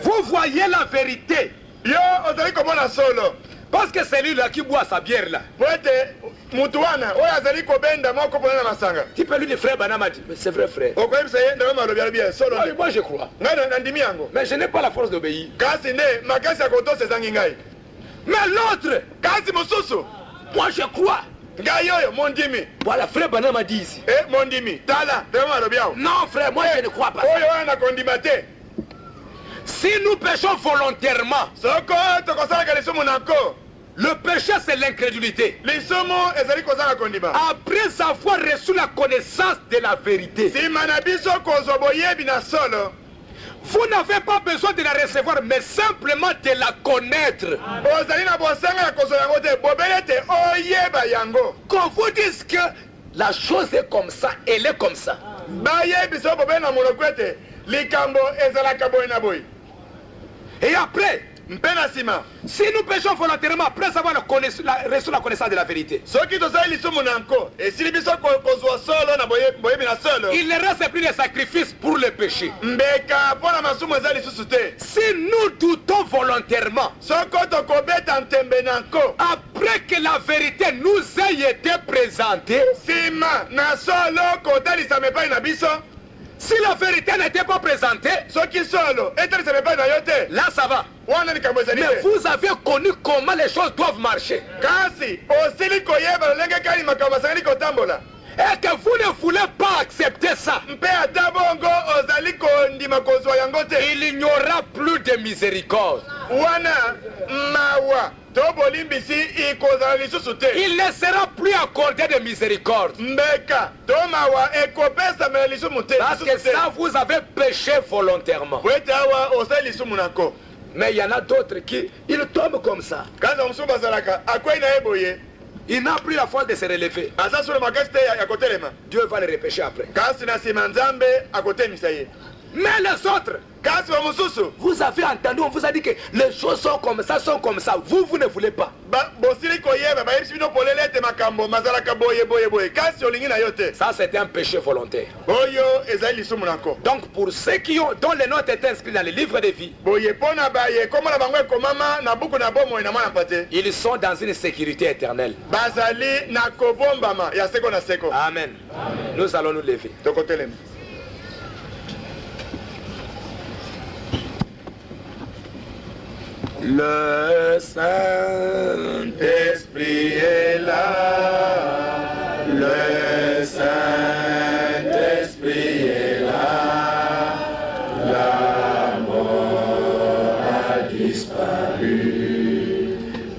Vous voyez la vérité. Parce que c'est lui là qui boit sa bière là. mutuana oyo azali kobenda moko pona na masanga. Tu peux lui dire frère Branham a dit, mais c'est vrai frère. Okoyebisa ye ndenge malobi alobi ya solo. Moi je crois. Ngai nandimi yango. Mais je n'ai pas la force d'obéir. Kasi nde makasi ya kotosa ezangi ngai. Mais l'autre, Kasi mosusu moi je crois. ngai oyo mondimi. Voilà, frère Branham a dit ici. Mondimi tala ndenge malobi awo. Non frère, moi je ne crois pas. Oyo wana nakondima te. Si nous péchons volontairement, Soko tokosalaka lisumu nako. le péché c'est l'incrédulité. Lisumu ezali kozala kondima. Après avoir reçu la connaissance de la vérité, Sima na biso kozwa boyebi na solo. vous n'avez pas besoin de la recevoir, mais simplement de la connaître. Ozali na bosanga ya kozwa yango te. Bobele te oyeba yango. Qu'on vous dise que la chose est comme ça, elle est comme ça. Bayebi so bobele na monoko ete likambo ezalaka boye na boye. Et après, Mpe na sima. si nous péchons volontairement, après avoir reçu la connaissance de la vérité, Soki tozali lisumu na nko esili biso kozwa solo na boyebi na solo. il ne reste plus de sacrifice pour le péché. Mbeka mpona masumu eza lisusu te. Si nous doutons volontairement, Soko tokobeta ntembe na nko après que la vérité nous ait été présentée, sima na solo kotalisa mepai na biso. si la vérité n'était pas présentée, Soki solo etalisa mepai na yo te. là ça va. Wana likambo ezali Mais te. vous avez connu comment les choses doivent marcher. Kasi osili koyeba lolenge kani makambo asangeli kotambola. Et que vous ne voulez pas accepter ça, Mpe ata bongo ozali kondima kozwa yango te. il n'y aura plus de miséricorde. Wana mawa to bolimbisi ikozala lisusu te. Il ne sera plus accordé de miséricorde. Mbeka to mawa ekopesamela lisumu te. Parce que ça, vous avez péché volontairement. Po ete awa osali lisumu nako. Mais il y en a d'autres qui, ils tombent comme ça. Kasi mosusu bazalaka akwei na ye boye. Il n'a plus la force de se relever. Aza solo makasi te ya kotelema. Dieu va le repêcher après. Kasi na nsima nzambe akotemisa ye. Mais les autres, Kasi wa mosusu vous avez entendu, on vous a dit que les choses sont comme ça, sont comme ça. Vous ne voulez pas. bosili koyeba bayebisi bino polele ete makambo mazalaka boye boye boye. Kasi olingi na yo te. Ça, c'est un péché volontaire. Oyo ezali lisumu nako. Donc, pour ceux qui ont, dont les noms étaient inscrits dans le livre de vie, Boye pona baye komona bango ekomama na buku na bomo na mwana pate. ils sont dans une sécurité éternelle. Bazali na kobombama ya seko na seko. Amen. Nous allons nous lever. Tokotelema. Le Saint-Esprit est là. Le Saint-Esprit est là. La mort a disparu.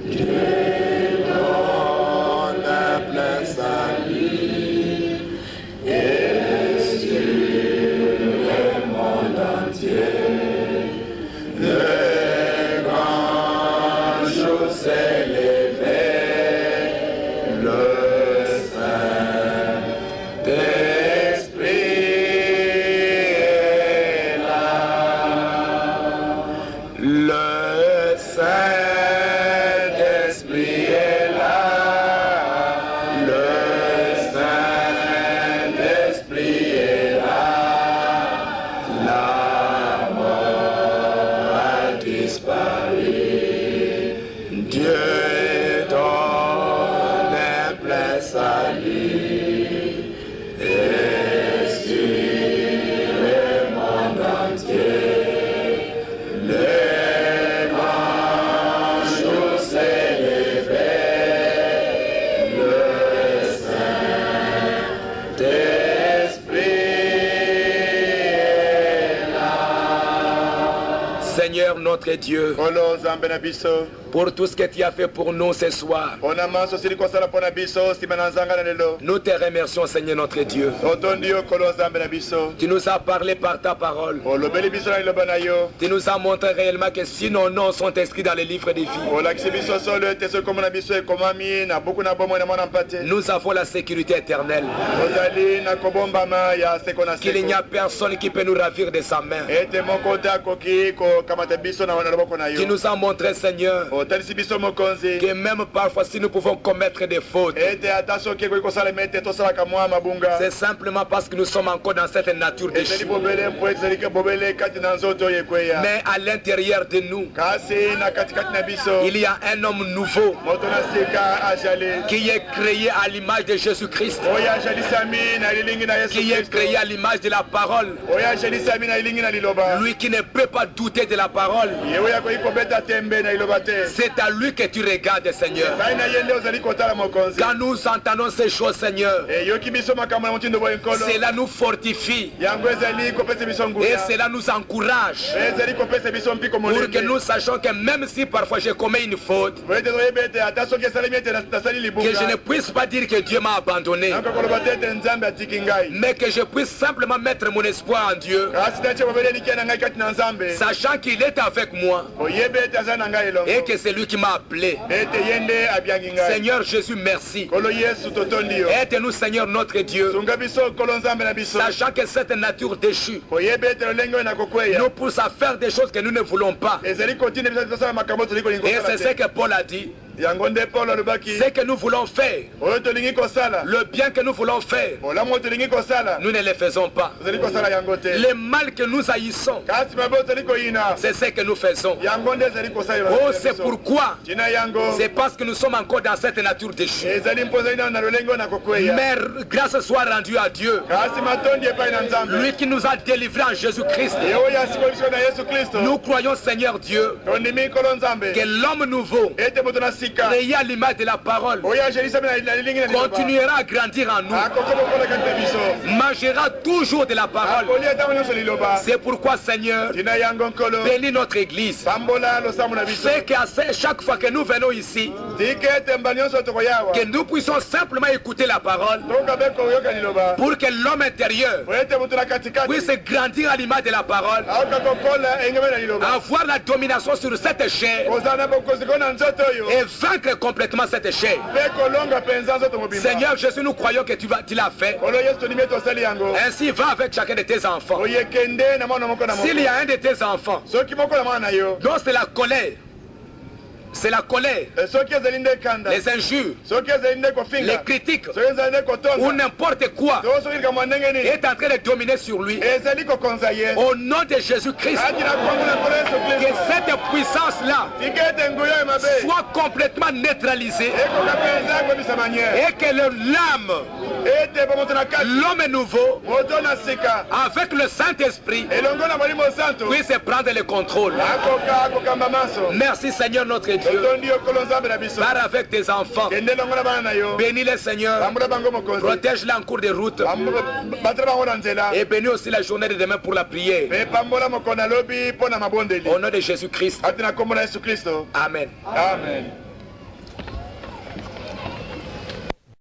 Dieu donne un plein salut. Et sur le monde entier. S'est levé, le Saint-Esprit est là. Le Saint-Esprit est là. Le Saint-Esprit est là. La mort a disparu. Dieu donne un plein salut et sur le monde entier. Les manches s'est levé, le Saint-Esprit est là. Seigneur notre Dieu, Olo nzambe na biso. pour tout ce que tu as fait pour nous ce soir, Pona maso sili kosala pona biso sima na nzanga na lelo. nous te remercions, Seigneur notre Dieu. Otondi yo kolo nzambe na biso. Tu nous as parlé par ta parole. Olobeli biso na liloba na yo. Tu nous as montré réellement que si nos noms sont inscrits dans le livre de vie, Olakisi biso solo ete so komona biso ekomami na buku na bomo na mwana mpate. nous avons la sécurité éternelle. Ozali na kobombama ya seko na Qu'il n'y seko. a personne qui peut nous ravir de sa main. Ete moko te akoki kokamata biso na loboko na Tu yo. nous as montré, Seigneur, otalisi biso mokonzi que même parfois si nous pouvons commettre des fautes, ete ata soki ekoki kosalema ete tosalaka mwa mabunga c'est simplement parce que nous sommes encore dans cette nature ezali déchue. bobele mpo ezali ke bobele kati na nzoto oyo ekweya Mais à l'intérieur de nous, kasi na katikati na biso il y a un homme nouveau moto na sika ajali qui est créé à l'image de Jésus-Christ, oyo ajalisami na lilingi na yesu qui est kristo créé à l'image de la parole. oyo ajalisami na lilingi na liloba Lui qui ne peut pas douter de la parole. ye oyo akoki kobeta tembe na liloba te C'est à lui que tu regardes, Seigneur. ngai na ye nde ozali kotala mokonzi Quand nous entendons ces choses, Seigneur, eyoki biso makambo na motindo boye nkolo cela nous fortifie yango ezali kopesa biso et nguya cela nous encourage ezali kopesa biso mpiko pour que molende nous sachions que même si parfois je commets une faute, po ete toyebi ete ata soki esalemi ete nasali que je ne libunga puisse pas dire que Dieu m'a abandonné, nakoki koloba te ete nzambe atiki ngai mais que je puisse simplement mettre mon espoir en Dieu, kasi natie bobele elikia na ngai kati na nzambe sachant qu'il est avec moi oyebi ete aza na ngai elongo et que c'est lui qui m'a appelé. ete ye nde abiangi ngai Seigneur Jésus, merci. kolo yesu totondi yo Aide-nous, Seigneur notre Dieu, sunga biso kolo nzambe na biso sachant que cette nature déchue oyebi ete lolenge oyo nakokweya nous pousse à faire des choses que nous ne voulons pas. ezali kotina biso tosala makambo tolingi kolingi Et c'est kosala ce te que Paul a dit. yango nde paulo alobaki Ce que nous voulons faire, oyo tolingi kosala le bien que nous voulons faire, olamu oyo tolingi kosala nous ne le faisons pas. tozali kosala yango te Le mal que nous haïssons, kasi mabe oyo tozali koyina c'est ce que nous faisons. yango nde ezali kosalela Oh, c'est pourquoi, tina yango c'est parce que nous sommes encore dans cette nature déchue. ezali mpo ezali nano na lolenge oyo nakokweya Mais grâce soit rendue à Dieu, kasi matondi epai na nzambe lui qui nous a délivrés en Jésus-Christ. ye oyo asikola biso na yesu kristo Nous croyons, Seigneur Dieu, tondimi kolo nzambe que l'homme nouveau, ete moto na sika créé à l'image de la parole, oyo ajelisami na lilingi na liloba continuera à grandir en nous, akoki kokola kati na biso mangera toujours de la parole. akoli ntango nyonso liloba C'est pourquoi, Seigneur, tina yango nkolo bénis notre église. pambola losambo na biso C'est qu'à chaque fois que nous venons ici, tika ete mba nyonso tokoyawa que nous puissions simplement écouter la parole toka be koyoka liloba pour que l'homme intérieur po ete moto na katikati puisse grandir à l'image de la parole, aoka kokola engeme na liloba avoir la domination sur cette chair kozala na bokonzi ko na nzoto oyo et vaincre complètement cette chair. mpe kolonga mpenza nzoto mobimba Seigneur Jésus, nous croyons que tu l'as fait. kolo yesu tondimi ete osali yango Ainsi, va avec chacun de tes enfants. oyekende na mwana moko na S'il y moko a un de tes enfants soki moko na mwana na yo dont c'est la colère, c'est la colère, soki ezali nde kanda les injures, soki ezali nde les kofinga critiques soki ezali nde ou kotonda n'importe quoi to soki likambo ya ndenge nini est en train de dominer sur lui, ezali kokonza ye au nom de Jésus-Christ, ati na kongo na nkolo yesu que kristo cette puissance-là tika ete nguya oyo mabe soit complètement neutralisée ekoka mpenza kobisama nye et que l'âme, ete po moto na kati l'homme nouveau, moto na sika avec le Saint-Esprit, elongo na molimo santo puisse prendre le contrôle. akokamba maso Merci Seigneur notre Dieu. totondi yo kolo nzambe na biso Pars avec tes enfants. kende longo na bana na yo Bénis les Seigneur. bambola bango mokonzi Protège-les en cours de route. batela bango na nzela Et bénis aussi la journée de demain pour la prière. mpe pambola mokolo na lobi mpo na mabondeli Au nom de Jésus-Christ. ati na nkombo na yesu kristo Amen. amen